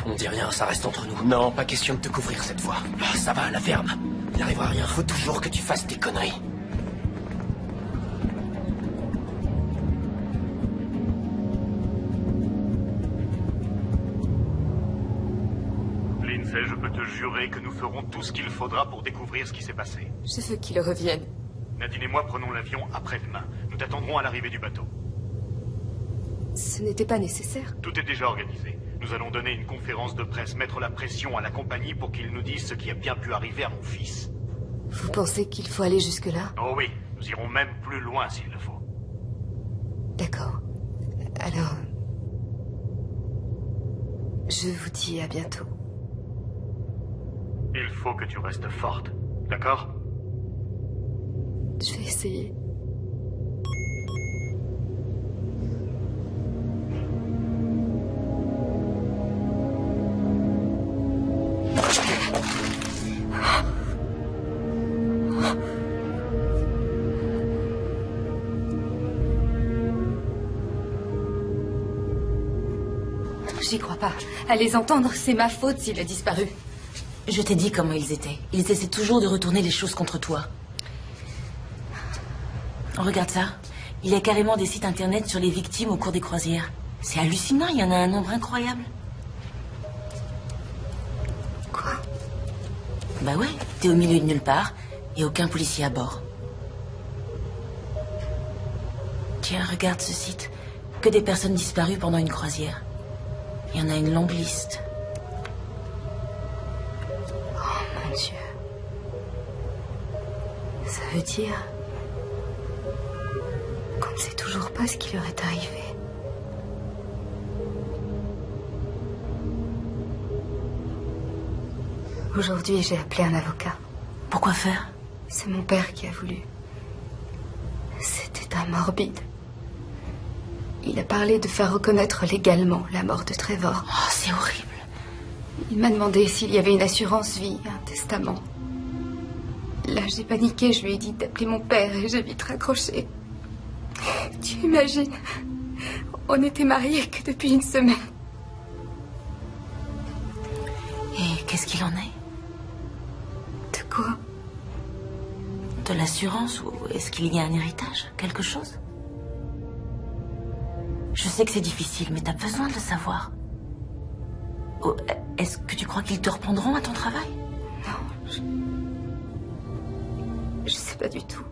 On dit rien, ça reste entre nous. Non, pas question de te couvrir cette fois. Ah, ça va, la ferme. Il n'arrivera rien. Faut toujours que tu fasses tes conneries. Lindsay, je peux te jurer que nous ferons tout ce qu'il faudra pour découvrir ce qui s'est passé. Je veux qu'il revienne. Nadine et moi prenons l'avion après-demain. Nous t'attendrons à l'arrivée du bateau. Ce n'était pas nécessaire. Tout est déjà organisé. Nous allons donner une conférence de presse, mettre la pression à la compagnie pour qu'ils nous disent ce qui a bien pu arriver à mon fils. Vous pensez qu'il faut aller jusque-là? Oh oui, nous irons même plus loin s'il le faut. D'accord. Alors... je vous dis à bientôt. Il faut que tu restes forte, d'accord? Je vais essayer. J'y crois pas. À les entendre, c'est ma faute s'il a disparu. Je t'ai dit comment ils étaient. Ils essaient toujours de retourner les choses contre toi. Regarde ça. Il y a carrément des sites internet sur les victimes au cours des croisières. C'est hallucinant, il y en a un nombre incroyable. Quoi? Bah ouais, t'es au milieu de nulle part et aucun policier à bord. Tiens, regarde ce site. Que des personnes disparues pendant une croisière. Il y en a une longue liste. Oh mon Dieu. Ça veut dire qu'on ne sait toujours pas ce qui leur est arrivé. Aujourd'hui, j'ai appelé un avocat. Pourquoi faire? C'est mon père qui a voulu. C'était un morbide. Il a parlé de faire reconnaître légalement la mort de Trevor. Oh, c'est horrible. Il m'a demandé s'il y avait une assurance vie, un testament. Là, j'ai paniqué, je lui ai dit d'appeler mon père et j'ai vite raccroché. Tu imagines? On n'était mariés que depuis une semaine. Et qu'est-ce qu'il en est? De quoi? De l'assurance ou est-ce qu'il y a un héritage? Quelque chose? Je sais que c'est difficile, mais t'as besoin de le savoir. Oh, est-ce que tu crois qu'ils te reprendront à ton travail? Non, je sais pas du tout.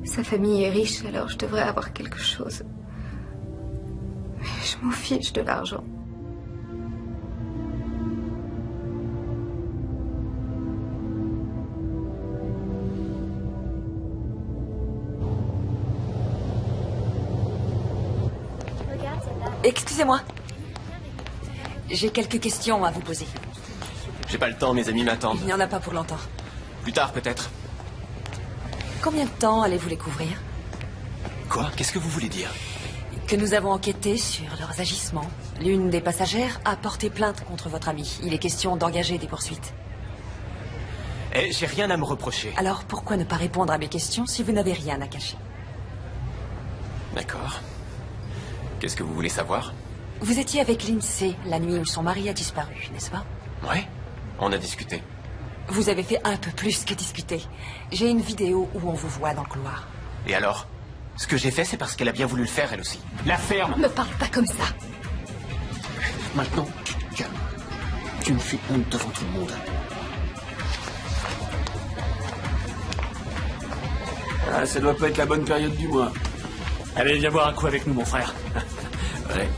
Sa famille est riche, alors je devrais avoir quelque chose. Mais je m'en fiche de l'argent. Excusez-moi. J'ai quelques questions à vous poser. J'ai pas le temps, mes amis m'attendent. Il n'y en a pas pour longtemps. Plus tard, peut-être. Combien de temps allez-vous les couvrir? Quoi? Qu'est-ce que vous voulez dire? Que nous avons enquêté sur leurs agissements. L'une des passagères a porté plainte contre votre ami. Il est question d'engager des poursuites. Eh, j'ai rien à me reprocher. Alors pourquoi ne pas répondre à mes questions si vous n'avez rien à cacher? D'accord. Qu'est-ce que vous voulez savoir? Vous étiez avec Lindsay la nuit où son mari a disparu, n'est-ce pas? Ouais, on a discuté. Vous avez fait un peu plus que discuter. J'ai une vidéo où on vous voit dans le couloir. Et alors? Ce que j'ai fait, c'est parce qu'elle a bien voulu le faire, elle aussi. La ferme! Me parle pas comme ça. Maintenant, tu te calmes. Tu me fais honte devant tout le monde. Ah, ça doit pas être la bonne période du mois. Allez, viens boire un coup avec nous, mon frère. Ouais.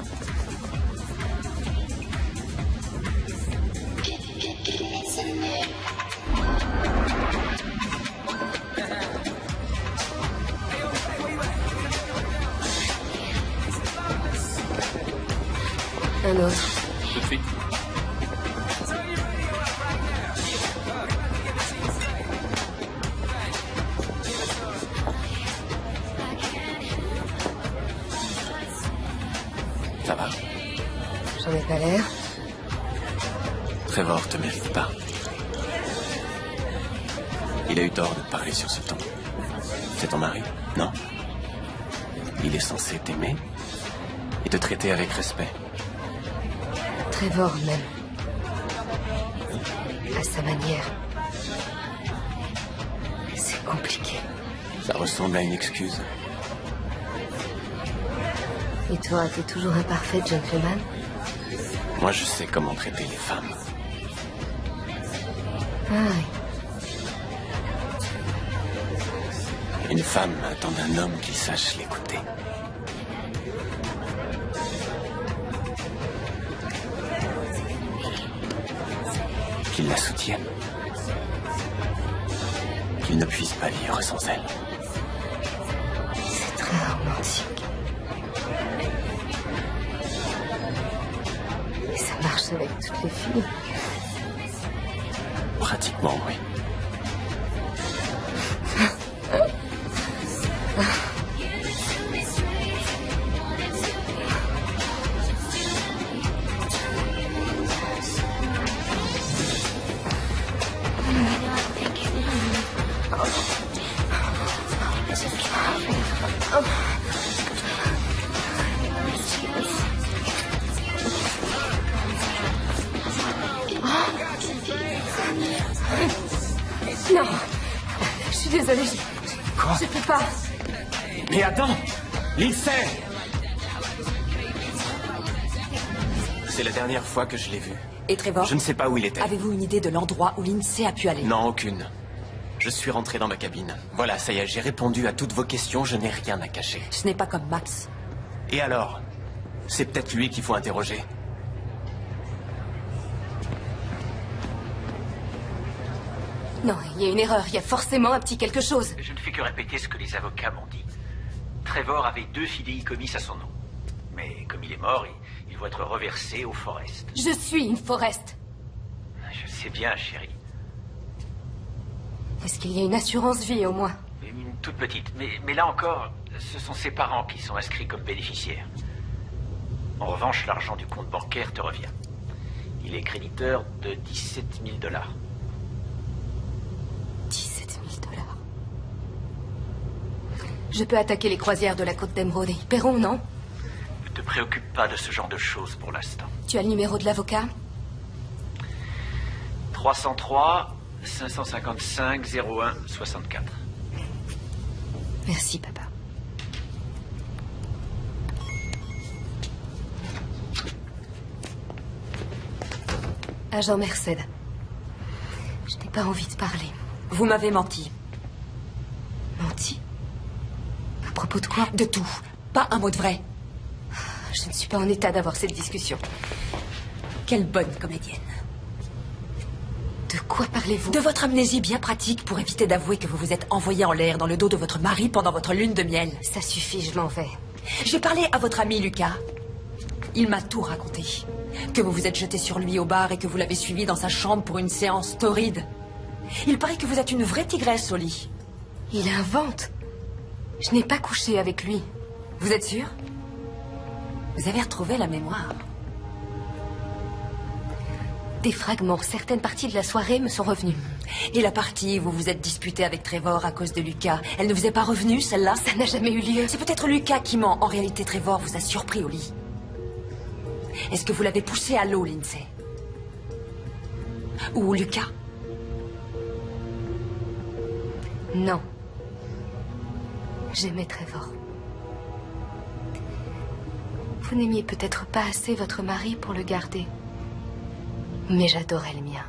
Un autre. Tout de suite. J'en ai pas l'air. Trevor te mérite pas. Il a eu tort de parler sur ce ton. C'est ton mari, non? Il est censé t'aimer et te traiter avec respect. Trevor même. À sa manière. C'est compliqué. Ça ressemble à une excuse. Et toi, t'es toujours un parfait gentleman? Moi, je sais comment traiter les femmes. Ah oui. Une femme attend d'un homme qui sache l'écouter. Qu'il la soutienne. Qu'il ne puisse pas vivre sans elle. C'est très romantique. Et ça marche avec toutes les filles. Pratiquement, oui. Non. Je suis désolée. Quoi? Je peux pas. Mais attends! Lindsay! C'est la dernière fois que je l'ai vu. Et Trevor? Je ne sais pas où il était. Avez-vous une idée de l'endroit où Lindsay a pu aller? Non, aucune. Je suis rentré dans ma cabine. Voilà, ça y est, j'ai répondu à toutes vos questions, je n'ai rien à cacher. Ce n'est pas comme Max. Et alors? C'est peut-être lui qu'il faut interroger. Non, il y a une erreur. Il y a forcément un petit quelque chose. Je ne fais que répéter ce que les avocats m'ont dit. Trevor avait 2 fidéicommis à son nom. Mais comme il est mort, il doit être reversé au Forest. Je suis une Forest. Je sais bien, chérie. Est-ce qu'il y a une assurance vie au moins? Une toute petite. Mais là encore, ce sont ses parents qui sont inscrits comme bénéficiaires. En revanche, l'argent du compte bancaire te revient. Il est créditeur de 17 000 $. 17 000 $. Je peux attaquer les croisières de la côte d'Emeraude. Ils paieront, non? Ne te préoccupe pas de ce genre de choses pour l'instant. Tu as le numéro de l'avocat? 303 555 01 64. Merci, papa. Agent Merced. Je n'ai pas envie de parler. Vous m'avez menti. Menti? À propos de quoi? De tout. Pas un mot de vrai. Je ne suis pas en état d'avoir cette discussion. Quelle bonne comédienne. De quoi parlez-vous? De votre amnésie bien pratique pour éviter d'avouer que vous vous êtes envoyé en l'air dans le dos de votre mari pendant votre lune de miel. Ça suffit, je m'en vais. J'ai parlé à votre ami Lucas. Il m'a tout raconté. Que vous vous êtes jeté sur lui au bar et que vous l'avez suivi dans sa chambre pour une séance torride. Il paraît que vous êtes une vraie tigresse au lit. Il invente. Je n'ai pas couché avec lui. Vous êtes sûr? Vous avez retrouvé la mémoire. Des fragments, certaines parties de la soirée me sont revenues. Et la partie où vous vous êtes disputé avec Trevor à cause de Lucas, elle ne vous est pas revenue, celle-là? Ça n'a jamais eu lieu. C'est peut-être Lucas qui ment. En réalité, Trevor vous a surpris au lit. Est-ce que vous l'avez poussé à l'eau, Lindsay? Ou Lucas? Non. J'aimais Trevor. Vous n'aimiez peut-être pas assez votre mari pour le garder. Mais j'adorais le mien.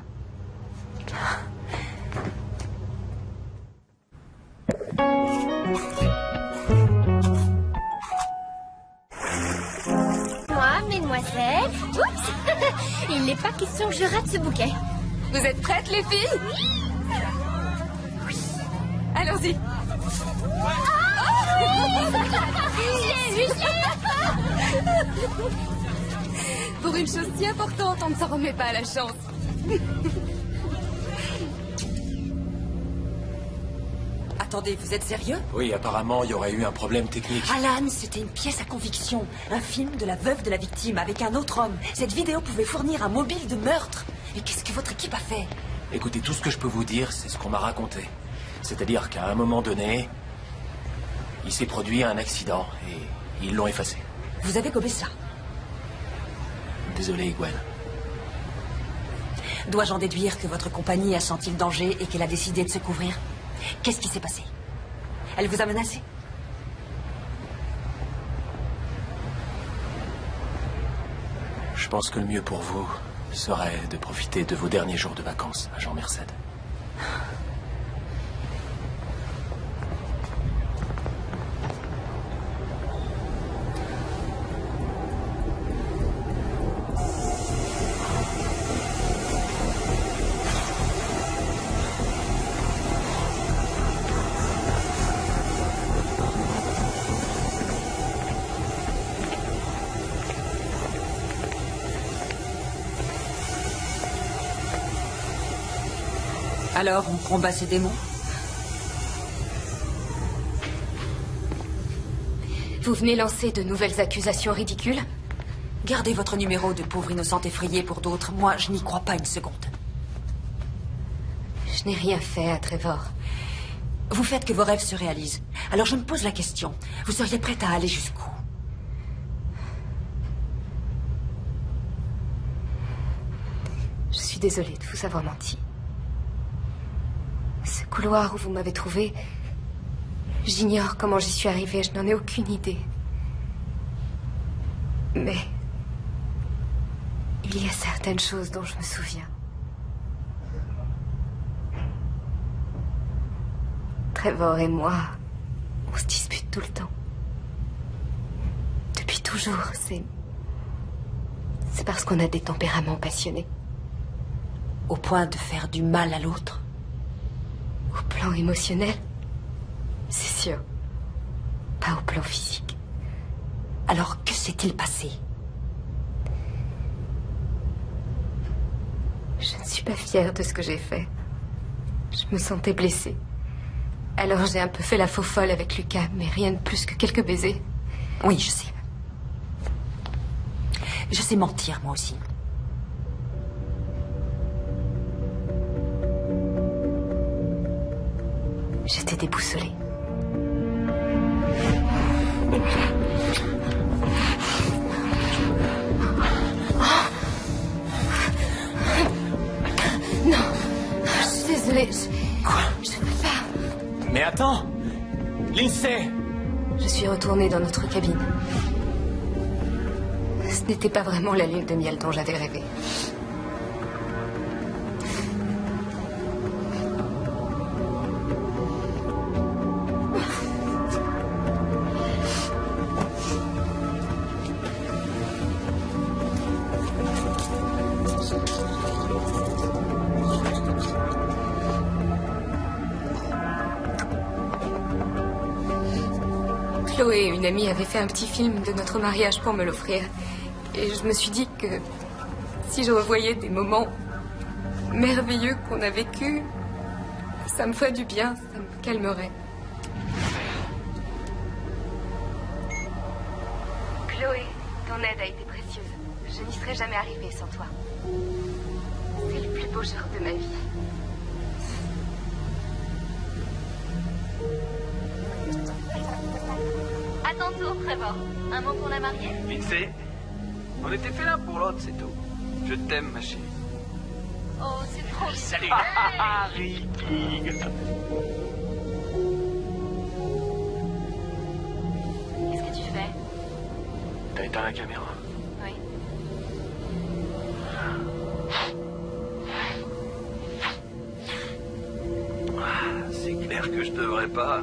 Moi, mesdemoiselles. Oups. Il n'est pas question que je rate ce bouquet. Vous êtes prêtes, les filles? Oui. Allons-y. Pour une chose si importante, on ne s'en remet pas à la chance. Attendez, vous êtes sérieux? Oui, apparemment, il y aurait eu un problème technique. Alan, c'était une pièce à conviction. Un film de la veuve de la victime avec un autre homme. Cette vidéo pouvait fournir un mobile de meurtre. Et qu'est-ce que votre équipe a fait? Écoutez, tout ce que je peux vous dire, c'est ce qu'on m'a raconté. C'est-à-dire qu'à un moment donné, il s'est produit un accident et ils l'ont effacé. Vous avez gobé ça? Désolé, Gwen. Dois-je en déduire que votre compagnie a senti le danger et qu'elle a décidé de se couvrir? Qu'est-ce qui s'est passé? Elle vous a menacé? Je pense que le mieux pour vous serait de profiter de vos derniers jours de vacances, agent Merced. Alors, on combat ces démons? Vous venez lancer de nouvelles accusations ridicules? Gardez votre numéro de pauvre innocente effrayée pour d'autres. Moi, je n'y crois pas une seconde. Je n'ai rien fait à Trevor. Vous faites que vos rêves se réalisent. Alors je me pose la question. Vous seriez prête à aller jusqu'où? Je suis désolée de vous avoir menti. Ce couloir où vous m'avez trouvé, j'ignore comment j'y suis arrivée, je n'en ai aucune idée. Mais il y a certaines choses dont je me souviens. Trevor et moi, on se dispute tout le temps. Depuis toujours, c'est parce qu'on a des tempéraments passionnés. Au point de faire du mal à l'autre? Au plan émotionnel, c'est sûr. Pas au plan physique. Alors, que s'est-il passé? Je ne suis pas fière de ce que j'ai fait. Je me sentais blessée. Alors j'ai un peu fait la faux folle avec Lucas, mais rien de plus que quelques baisers. Oui, je sais. Je sais mentir, moi aussi. J'étais déboussolée. Non, je suis désolée. Quoi? Je ne peux pas. Mais attends! Lindsay! Je suis retournée dans notre cabine. Ce n'était pas vraiment la lune de miel dont j'avais rêvé. Chloé, une amie, avait fait un petit film de notre mariage pour me l'offrir. Et je me suis dit que si je revoyais des moments merveilleux qu'on a vécus, ça me ferait du bien, ça me calmerait. Chloé, ton aide a été précieuse. Je n'y serais jamais arrivée sans toi. C'est le plus beau jour de ma vie. À ton tour, Trevor. Un mot pour la mariée? Lindsay, on était fait l'un pour l'autre, c'est tout. Je t'aime, ma chérie. Oh, c'est trop bien. Salut. Ricky. Qu'est-ce que tu fais? T'as éteint la caméra? Oui. C'est clair que je devrais pas.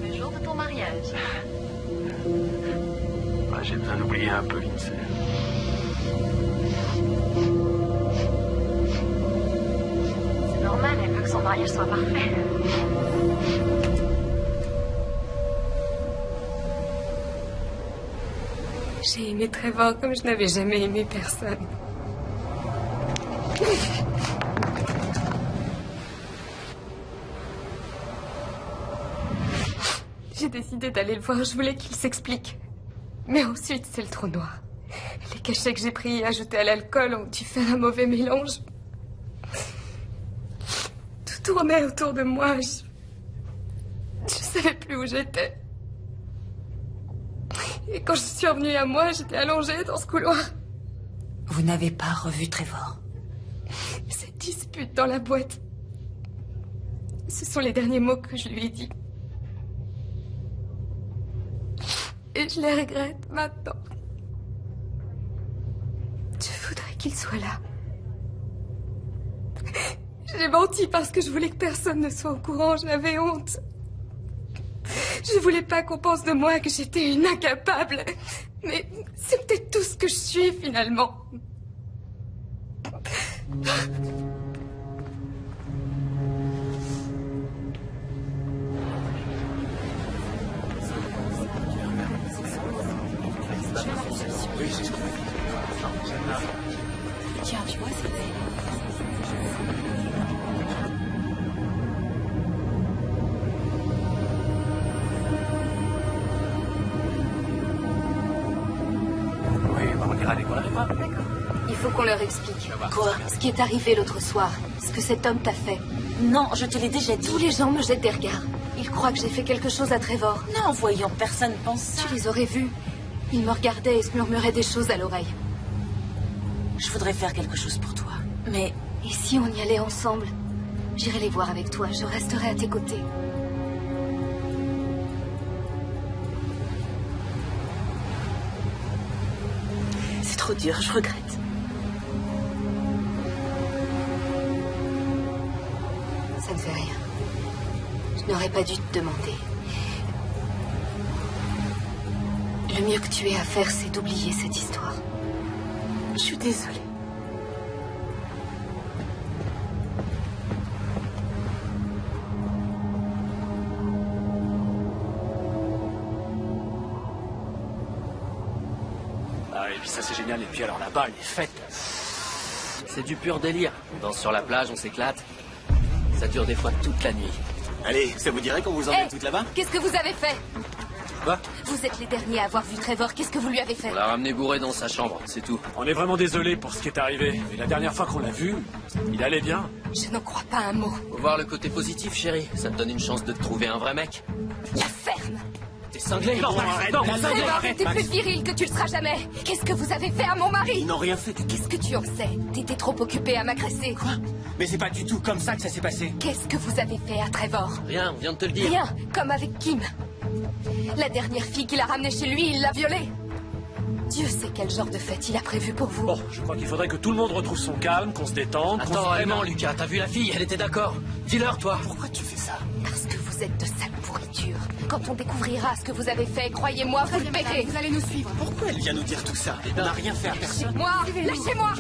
Le jour de ton mariage. J'ai besoin d'oublier un peu, Lindsay. C'est normal, elle veut que son mariage soit parfait. J'ai aimé Trevor comme je n'avais jamais aimé personne. l'idée d'aller le voir, je voulais qu'il s'explique. Mais ensuite, c'est le trou noir. Les cachets que j'ai pris et ajoutés à l'alcool ont dû faire un mauvais mélange. Tout tournait autour de moi. Je savais plus où j'étais. Et quand je suis revenue à moi, j'étais allongée dans ce couloir. Vous n'avez pas revu Trevor? Cette dispute dans la boîte. Ce sont les derniers mots que je lui ai dit. Et je les regrette maintenant. Je voudrais qu'il soit là. J'ai menti parce que je voulais que personne ne soit au courant. J'avais honte. Je voulais pas qu'on pense de moi que j'étais une incapable. Mais c'est peut-être tout ce que je suis finalement. Oui, c'est ce qu'on fait. Tiens, tu vois, c'est... On ira décoller pas. D'accord. Il faut qu'on leur explique. Quoi? Ce qui est arrivé l'autre soir. Ce que cet homme t'a fait. Non, je te l'ai déjà dit. Tous les gens me jettent des regards. Ils croient que j'ai fait quelque chose à Trevor. Non, voyons, personne pense ça. Tu les aurais vus. Ils me regardaient et se murmuraient des choses à l'oreille. Je voudrais faire quelque chose pour toi, mais... Et si on y allait ensemble? J'irai les voir avec toi. Je resterai à tes côtés. C'est trop dur, je regrette. Ça ne fait rien. Je n'aurais pas dû te demander. Le mieux que tu aies à faire, c'est d'oublier cette histoire. Je suis désolée. Ah, et puis ça c'est génial, et puis alors là-bas, les fêtes. C'est du pur délire. On danse sur la plage, on s'éclate. Ça dure des fois toute la nuit. Allez, ça vous dirait qu'on vous emmène toutes là-bas? Qu'est-ce que vous avez fait? Quoi? Vous êtes les derniers à avoir vu Trevor. Qu'est-ce que vous lui avez fait? On l'a ramené bourré dans sa chambre, c'est tout. On est vraiment désolé pour ce qui est arrivé. Mais la dernière fois qu'on l'a vu, il allait bien. Je n'en crois pas un mot. Faut voir le côté positif, chérie. Ça te donne une chance de te trouver un vrai mec. La ferme! T'es cinglé? Non, arrête, non, Trevor, t'es plus viril que tu le seras jamais. Qu'est-ce que vous avez fait à mon mari? Ils n'ont rien fait du tout. Qu'est-ce que tu en sais? T'étais trop occupé à m'agresser. Quoi? Mais c'est pas du tout comme ça que ça s'est passé. Qu'est-ce que vous avez fait à Trevor? Rien, on vient de te le dire. Rien, comme avec Kim. La dernière fille qu'il a ramenée chez lui, il l'a violée. Dieu sait quel genre de fête il a prévu pour vous. Bon, je crois qu'il faudrait que tout le monde retrouve son calme, qu'on se détende. Attends, vraiment, Lucas, t'as vu la fille? Elle était d'accord. Dis-leur, toi. Pourquoi tu fais ça? Parce que vous êtes de sales pourritures. Quand on découvrira ce que vous avez fait, croyez-moi, vous le paierez. Vous allez nous suivre. Pourquoi elle vient nous dire tout ça? On n'a rien fait à personne. Moi, lâchez-moi.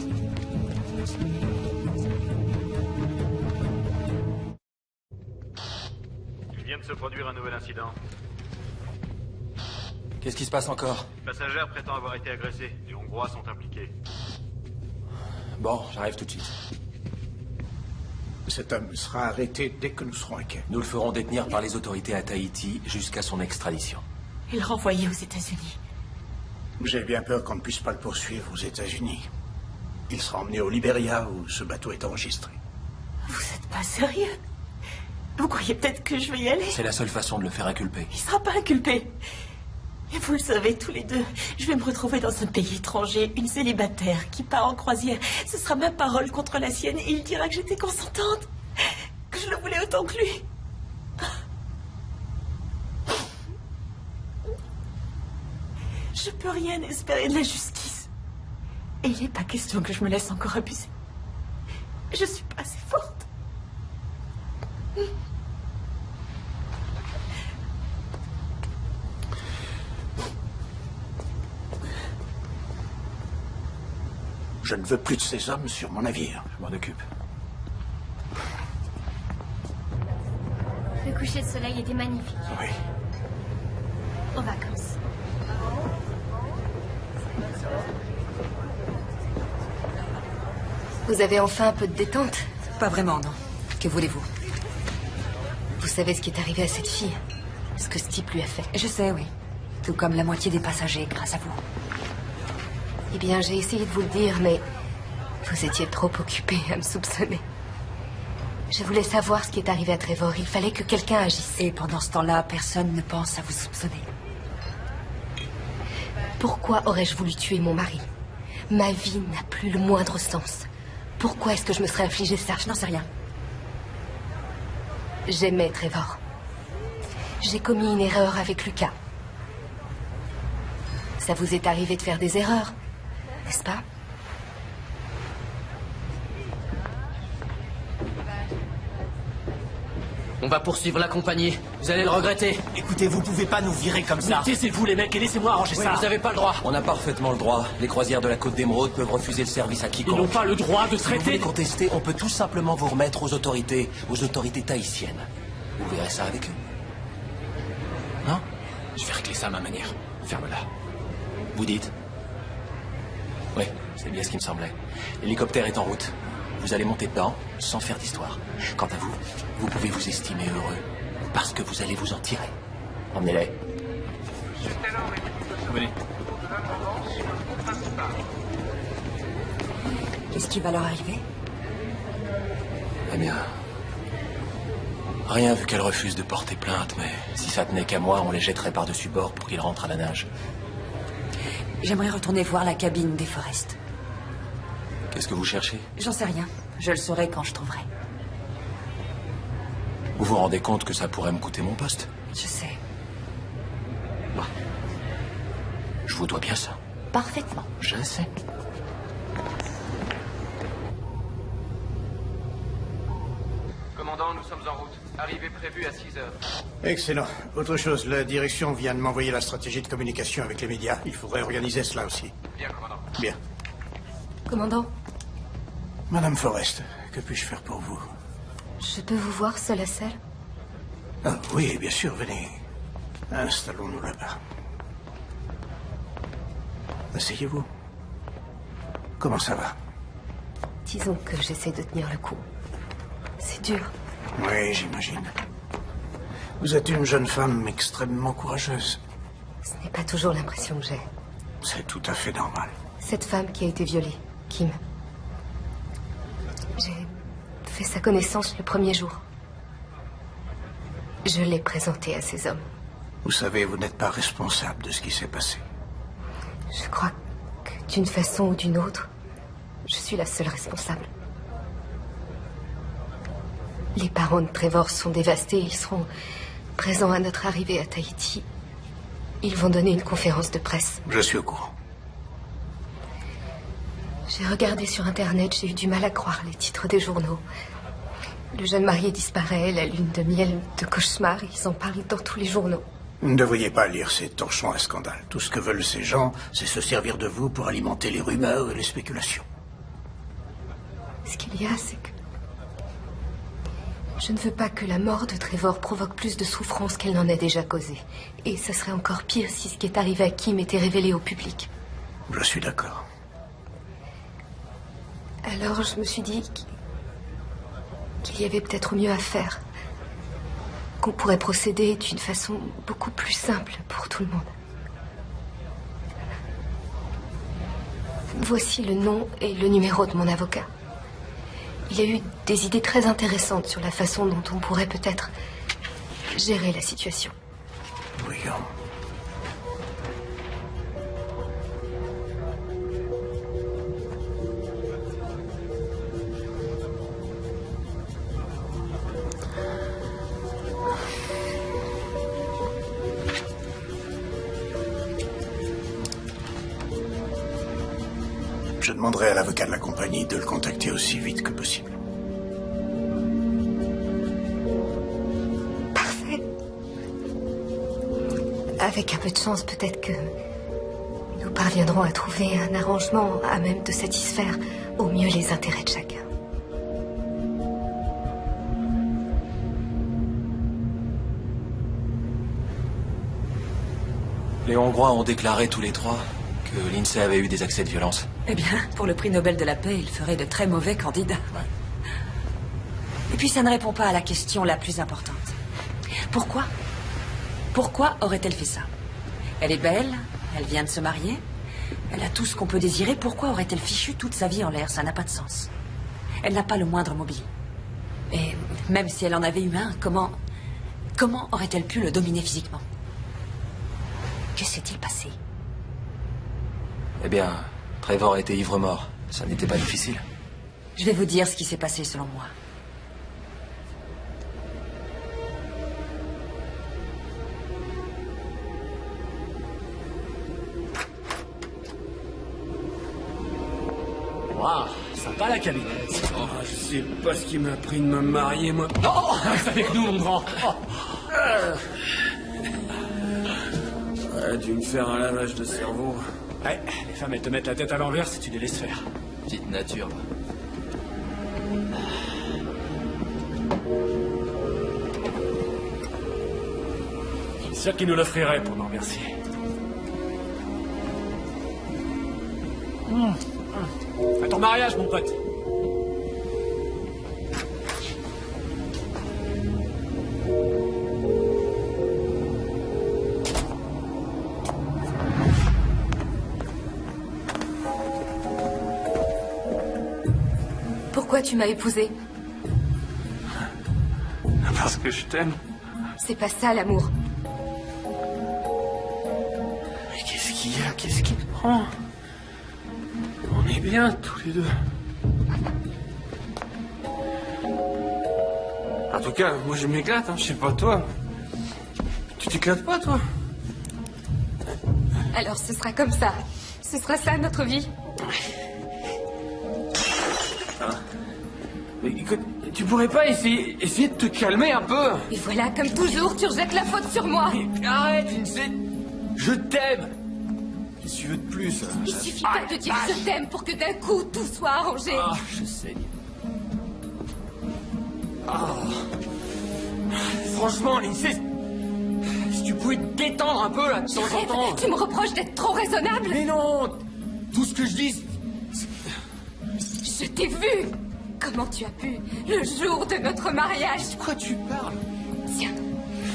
Il vient de se produire un nouvel incident. Qu'est-ce qui se passe encore? Une passagère prétend avoir été agressée. Les Hongrois sont impliqués. Bon, j'arrive tout de suite. Cet homme sera arrêté dès que nous serons à quai. Nous le ferons détenir par les autorités à Tahiti jusqu'à son extradition. Et le renvoyer aux États-Unis. J'ai bien peur qu'on ne puisse pas le poursuivre aux États-Unis. Il sera emmené au Libéria où ce bateau est enregistré. Vous êtes pas sérieux? Vous croyez peut-être que je vais y aller? C'est la seule façon de le faire inculper. Il sera pas inculpé. Et vous le savez tous les deux, je vais me retrouver dans un pays étranger, une célibataire qui part en croisière. Ce sera ma parole contre la sienne et il dira que j'étais consentante, que je le voulais autant que lui. Je peux rien espérer de la justice. Et il n'est pas question que je me laisse encore abuser. Je suis pas assez forte. Je ne veux plus de ces hommes sur mon navire. Je m'en occupe. Le coucher de soleil était magnifique. Oui. En vacances. Vous avez enfin un peu de détente? Pas vraiment, non. Que voulez-vous? Vous savez ce qui est arrivé à cette fille? ce que ce type lui a fait. Je sais, oui. Tout comme la moitié des passagers, grâce à vous. Eh bien, j'ai essayé de vous le dire, mais vous étiez trop occupé à me soupçonner. Je voulais savoir ce qui est arrivé à Trevor. Il fallait que quelqu'un agisse. Et pendant ce temps-là, personne ne pense à vous soupçonner. Pourquoi aurais-je voulu tuer mon mari? Ma vie n'a plus le moindre sens. Pourquoi est-ce que je me serais infligé ça? Je n'en sais rien. J'aimais Trevor. J'ai commis une erreur avec Lucas. Ça vous est arrivé de faire des erreurs, n'est-ce pas? On va poursuivre la compagnie. Vous allez le regretter. Écoutez, vous pouvez pas nous virer comme ça. Taisez-vous les mecs et laissez-moi arranger ça. Vous n'avez pas le droit. On a parfaitement le droit. Les croisières de la Côte d'Émeraude peuvent refuser le service à quiconque. Ils n'ont pas le droit de Si traiter... vous voulez contester, on peut tout simplement vous remettre aux autorités tahitiennes. Vous verrez ça avec eux. Non? Je vais régler ça à ma manière. Ferme-la. Vous dites? Oui, c'est bien ce qui me semblait. L'hélicoptère est en route. Vous allez monter dedans sans faire d'histoire. Quant à vous, vous pouvez vous estimer heureux parce que vous allez vous en tirer. Emmenez-les. Venez. Qu'est-ce qui va leur arriver? Eh bien... Rien vu qu'elle refuse de porter plainte, mais si ça tenait qu'à moi, on les jetterait par-dessus bord pour qu'ils rentrent à la nage. J'aimerais retourner voir la cabine des Forest. Qu'est-ce que vous cherchez? J'en sais rien. Je le saurai quand je trouverai. Vous vous rendez compte que ça pourrait me coûter mon poste? Je sais. Bah. Je vous dois bien ça. Parfaitement. Je le sais. Commandant, nous sommes en route. Arrivée prévue à 6 heures. Excellent. Autre chose, la direction vient de m'envoyer la stratégie de communication avec les médias. Il faudrait organiser cela aussi. Bien, commandant. Bien. Commandant? Madame Forrest, que puis-je faire pour vous? Je peux vous voir seul à seul? Ah, oui, bien sûr, venez. Installons-nous là-bas. Asseyez-vous. Comment ça va? Disons que j'essaie de tenir le coup. C'est dur. Oui, j'imagine. Vous êtes une jeune femme extrêmement courageuse. Ce n'est pas toujours l'impression que j'ai. C'est tout à fait normal. Cette femme qui a été violée, Kim. J'ai fait sa connaissance le premier jour. Je l'ai présentée à ces hommes. Vous savez, vous n'êtes pas responsable de ce qui s'est passé. Je crois que d'une façon ou d'une autre, je suis la seule responsable. Les parents de Trevor sont dévastés. Ils seront présents à notre arrivée à Tahiti. Ils vont donner une conférence de presse. Je suis au courant. J'ai regardé sur Internet, j'ai eu du mal à croire les titres des journaux. Le jeune marié disparaît, la lune de miel de cauchemar, ils en parlent dans tous les journaux. Vous ne devriez pas lire ces torchons à scandale. Tout ce que veulent ces gens, c'est se servir de vous pour alimenter les rumeurs et les spéculations. Ce qu'il y a, c'est que... je ne veux pas que la mort de Trevor provoque plus de souffrance qu'elle n'en a déjà causé. Et ça serait encore pire si ce qui est arrivé à Kim était révélé au public. Je suis d'accord. Alors je me suis dit qu'il y avait peut-être mieux à faire. Qu'on pourrait procéder d'une façon beaucoup plus simple pour tout le monde. Voici le nom et le numéro de mon avocat. Il a eu des idées très intéressantes sur la façon dont on pourrait peut-être gérer la situation. Voyons. Je demanderai à l'avocat de la compagnie de le contacter aussi vite que possible. Parfait. Avec un peu de chance, peut-être que nous parviendrons à trouver un arrangement à même de satisfaire au mieux les intérêts de chacun. Les Hongrois ont déclaré tous les trois que l'INSEE avait eu des accès de violence. Eh bien, pour le prix Nobel de la paix, il ferait de très mauvais candidats. Ouais. Et puis ça ne répond pas à la question la plus importante. Pourquoi Pourquoi aurait-elle fait ça? Elle est belle, elle vient de se marier, elle a tout ce qu'on peut désirer. Pourquoi aurait-elle fichu toute sa vie en l'air? Ça n'a pas de sens. Elle n'a pas le moindre mobile. Et même si elle en avait eu un, comment aurait-elle pu le dominer physiquement? Que s'est-il passé? Eh bien, Trevor était ivre-mort. Ça n'était pas difficile. Je vais vous dire ce qui s'est passé selon moi. Waouh, sympa la cabine. Oh, je sais pas ce qui m'a pris de me marier, moi. Oh, ça fait que nous, mon grand. Oh. Ouais, dû me faire un lavage de cerveau. Ouais, les femmes, elles te mettent la tête à l'envers si tu les laisses faire. Petite nature. Je suis sûr qu'ils nous l'offriraient pour nous remercier. À ton mariage, mon pote. Pourquoi tu m'as épousée? Parce que je t'aime. C'est pas ça, l'amour. Mais qu'est-ce qu'il y a? Qu'est-ce qui te prend? On est bien, tous les deux. En tout cas, moi je m'éclate, hein. Je sais pas toi. Tu t'éclates pas, toi? Alors ce sera comme ça. Ce sera ça, notre vie. Mais écoute, tu pourrais pas essayer de te calmer un peu? Et voilà, comme toujours, tu rejettes la faute sur moi. Mais arrête, Lindsay. Je t'aime. Qu'est-ce que tu veux de plus? Il suffit pas de dire je t'aime pour que d'un coup tout soit arrangé. Ah, je saigne. Ah. Franchement, Lindsay, si tu pouvais te détendre un peu là de temps en temps. Tu me reproches d'être trop raisonnable? Mais non. Tout ce que je dis. Je t'ai vu. Comment tu as pu, le jour de notre mariage? De quoi tu parles? Tiens,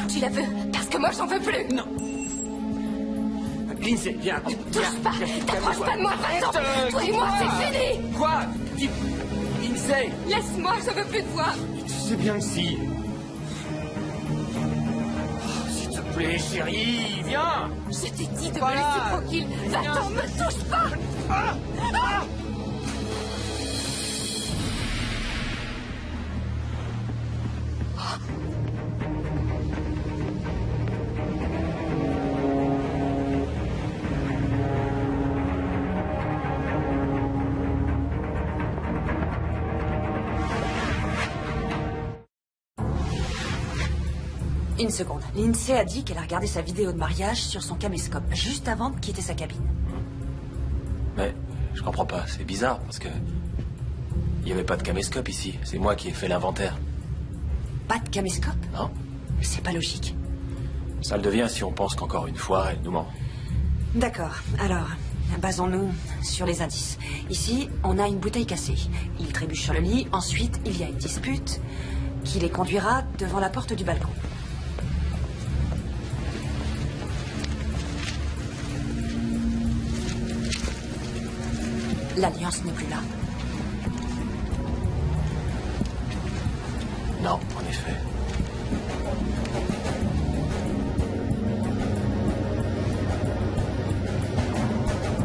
tu la veux, parce que moi j'en veux plus. Non. Lindsay, viens. Ne touche pas, t'approches pas de moi, va-t'en. Toi et moi, c'est fini. Quoi? Lindsay. Laisse-moi, je veux plus te voir. Tu sais bien que si. Oh, s'il te plaît, chérie, viens. Je t'ai dit de me laisser tranquille. Va-t'en, me touche pas. Ah. Une seconde. Lindsay a dit qu'elle a regardé sa vidéo de mariage sur son caméscope, juste avant de quitter sa cabine. Mais je comprends pas, c'est bizarre, parce que... il n'y avait pas de caméscope ici, c'est moi qui ai fait l'inventaire. Pas de caméscope? Non. C'est pas logique. Ça le devient si on pense qu'encore une fois, elle nous ment. D'accord, alors, basons-nous sur les indices. Ici, on a une bouteille cassée. Il trébuche sur le lit, ensuite il y a une dispute qui les conduira devant la porte du balcon. L'alliance n'est plus là. Non, en effet.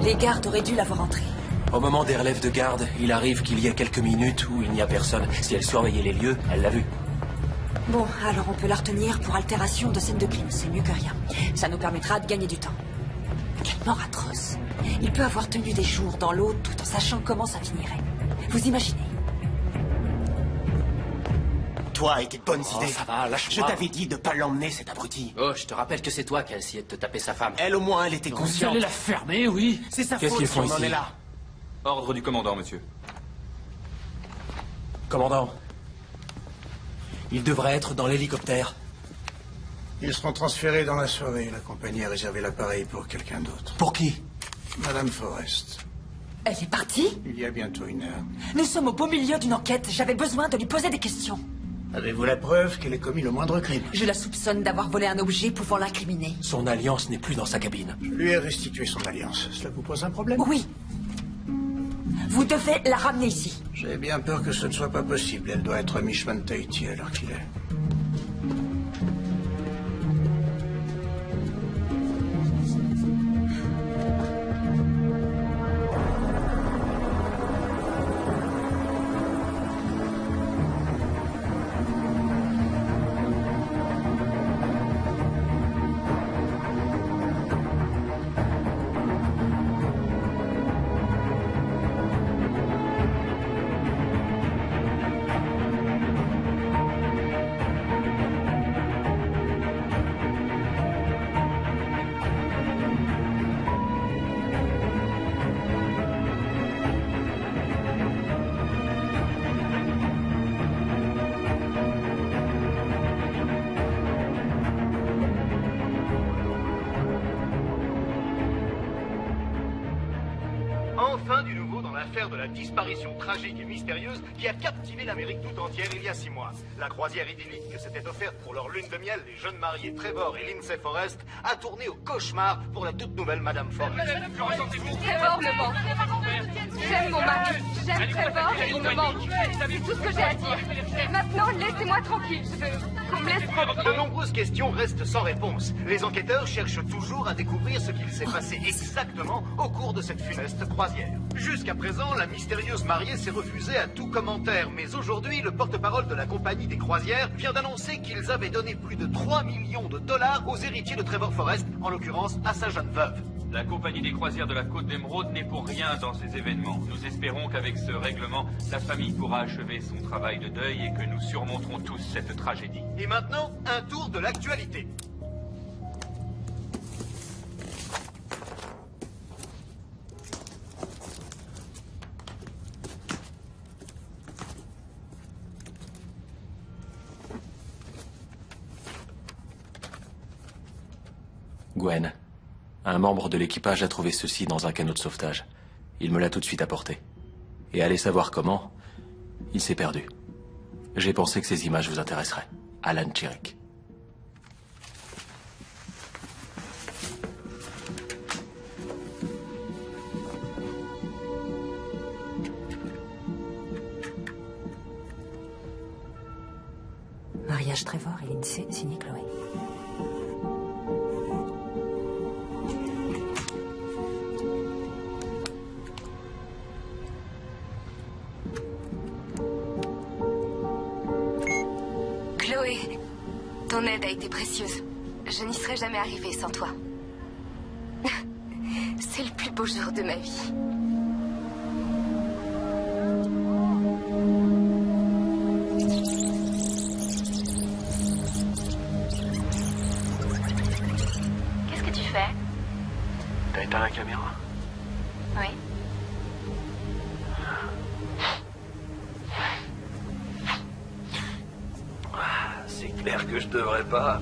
Les gardes auraient dû la voir entrer. Au moment des relèves de garde, il arrive qu'il y ait quelques minutes où il n'y a personne. Si elle surveillait les lieux, elle l'a vu. Bon, alors on peut la retenir pour altération de scène de crime. C'est mieux que rien. Ça nous permettra de gagner du temps. Quelle mort atroce. Il peut avoir tenu des jours dans l'eau tout en sachant comment ça finirait. Vous imaginez? Toi et tes bonnes idées. Ça va, lâche-moi. Je t'avais dit de pas l'emmener, cet abruti. Oh, je te rappelle que c'est toi qui as essayé de te taper sa femme. Elle, au moins, elle était consciente. Vous allez la fermer, oui. C'est sa Qu'est-ce faute qu'ils si font on en ici est là. Ordre du commandant, monsieur. Commandant. Il devrait être dans l'hélicoptère. Ils seront transférés dans la soirée. La compagnie a réservé l'appareil pour quelqu'un d'autre. Pour qui? Madame Forrest. Elle est partie? Il y a bientôt 1 heure. Nous sommes au beau milieu d'une enquête. J'avais besoin de lui poser des questions. Avez-vous la preuve qu'elle ait commis le moindre crime? Je la soupçonne d'avoir volé un objet pouvant l'incriminer. Son alliance n'est plus dans sa cabine. Je lui ai restitué son alliance. Cela vous pose un problème? Oui. Vous devez la ramener ici. J'ai bien peur que ce ne soit pas possible. Elle doit être Mishman Tahiti à l'heure qu'il est. Enfin du nouveau dans l'affaire de la disparition tragique et mystérieuse qui a captivé l'Amérique tout entière il y a 6 mois. La croisière idyllique que s'était offerte pour leur lune de miel les jeunes mariés Trevor et Lindsay Forrest a tourné au cauchemar pour la toute nouvelle Madame Forrest. Trevor me manque. J'aime mon mari. J'aime Trevor et il me manque. C'est tout ce que j'ai à dire. Maintenant, laissez-moi tranquille. Je veux qu'on me laisse tranquille. De nombreuses questions restent sans réponse. Les enquêteurs cherchent toujours à découvrir ce qu'il s'est passé exactement au cours de cette funeste croisière. Jusqu'à présent, la mystérieuse mariée s'est refusée à tout commentaire, mais aujourd'hui, le porte-parole de la compagnie des croisières vient d'annoncer qu'ils avaient donné plus de 3 millions de dollars aux héritiers de Trevor Forrest, en l'occurrence à sa jeune veuve. La compagnie des croisières de la Côte d'Émeraude n'est pour rien dans ces événements. Nous espérons qu'avec ce règlement, la famille pourra achever son travail de deuil et que nous surmonterons tous cette tragédie. Et maintenant, un tour de l'actualité. Gwen, un membre de l'équipage a trouvé ceci dans un canot de sauvetage. Il me l'a tout de suite apporté. Et allez savoir comment, il s'est perdu. J'ai pensé que ces images vous intéresseraient. Alan Tudyk. Mariage Trevor et Lindsay, signé Chloé. Chloé, ton aide a été précieuse. Je n'y serais jamais arrivée sans toi. C'est le plus beau jour de ma vie. Qu'est-ce que tu fais? T'as éteint la caméra? Oui. C'est clair que je devrais pas.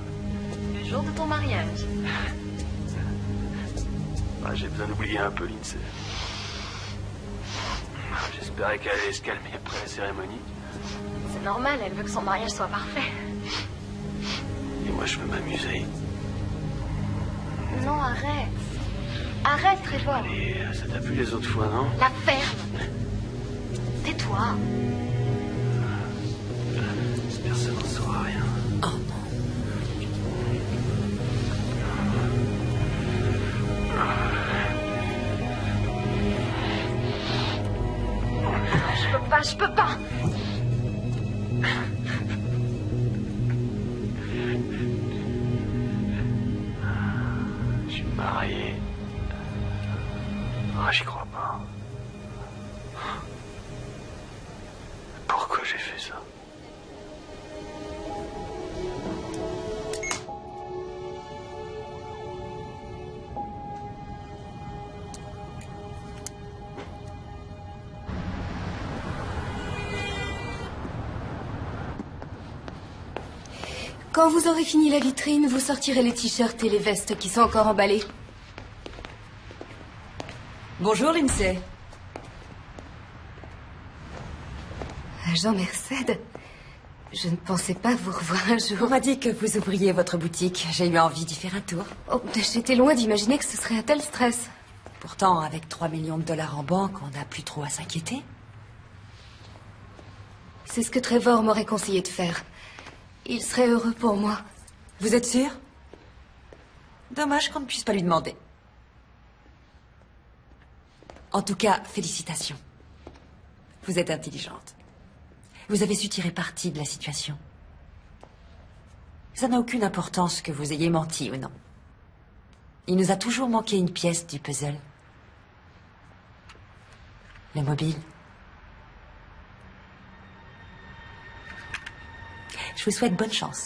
Le jour de ton mariage. J'ai besoin d'oublier un peu Lindsay. J'espérais qu'elle allait se calmer après la cérémonie. C'est normal, elle veut que son mariage soit parfait. Et moi, je veux m'amuser. Non, arrête. Arrête, Trevor. Allez, ça t'a plu les autres fois, non? La ferme. Tais-toi. Personne n'en saura rien. Oh non. Je peux pas. Je suis marié. Ah, j'y crois pas. Pourquoi j'ai fait ça? Quand vous aurez fini la vitrine, vous sortirez les t-shirts et les vestes qui sont encore emballés. Bonjour, Lindsay. Agent Merced, Je ne pensais pas vous revoir un jour. On m'a dit que vous ouvriez votre boutique. J'ai eu envie d'y faire un tour. Oh, j'étais loin d'imaginer que ce serait un tel stress. Pourtant, avec 3 millions de dollars en banque, on n'a plus trop à s'inquiéter. C'est ce que Trevor m'aurait conseillé de faire. Il serait heureux pour moi. Vous êtes sûr? Dommage qu'on ne puisse pas lui demander. En tout cas, félicitations. Vous êtes intelligente. Vous avez su tirer parti de la situation. Ça n'a aucune importance que vous ayez menti ou non. Il nous a toujours manqué une pièce du puzzle. Le mobile. Je vous souhaite bonne chance.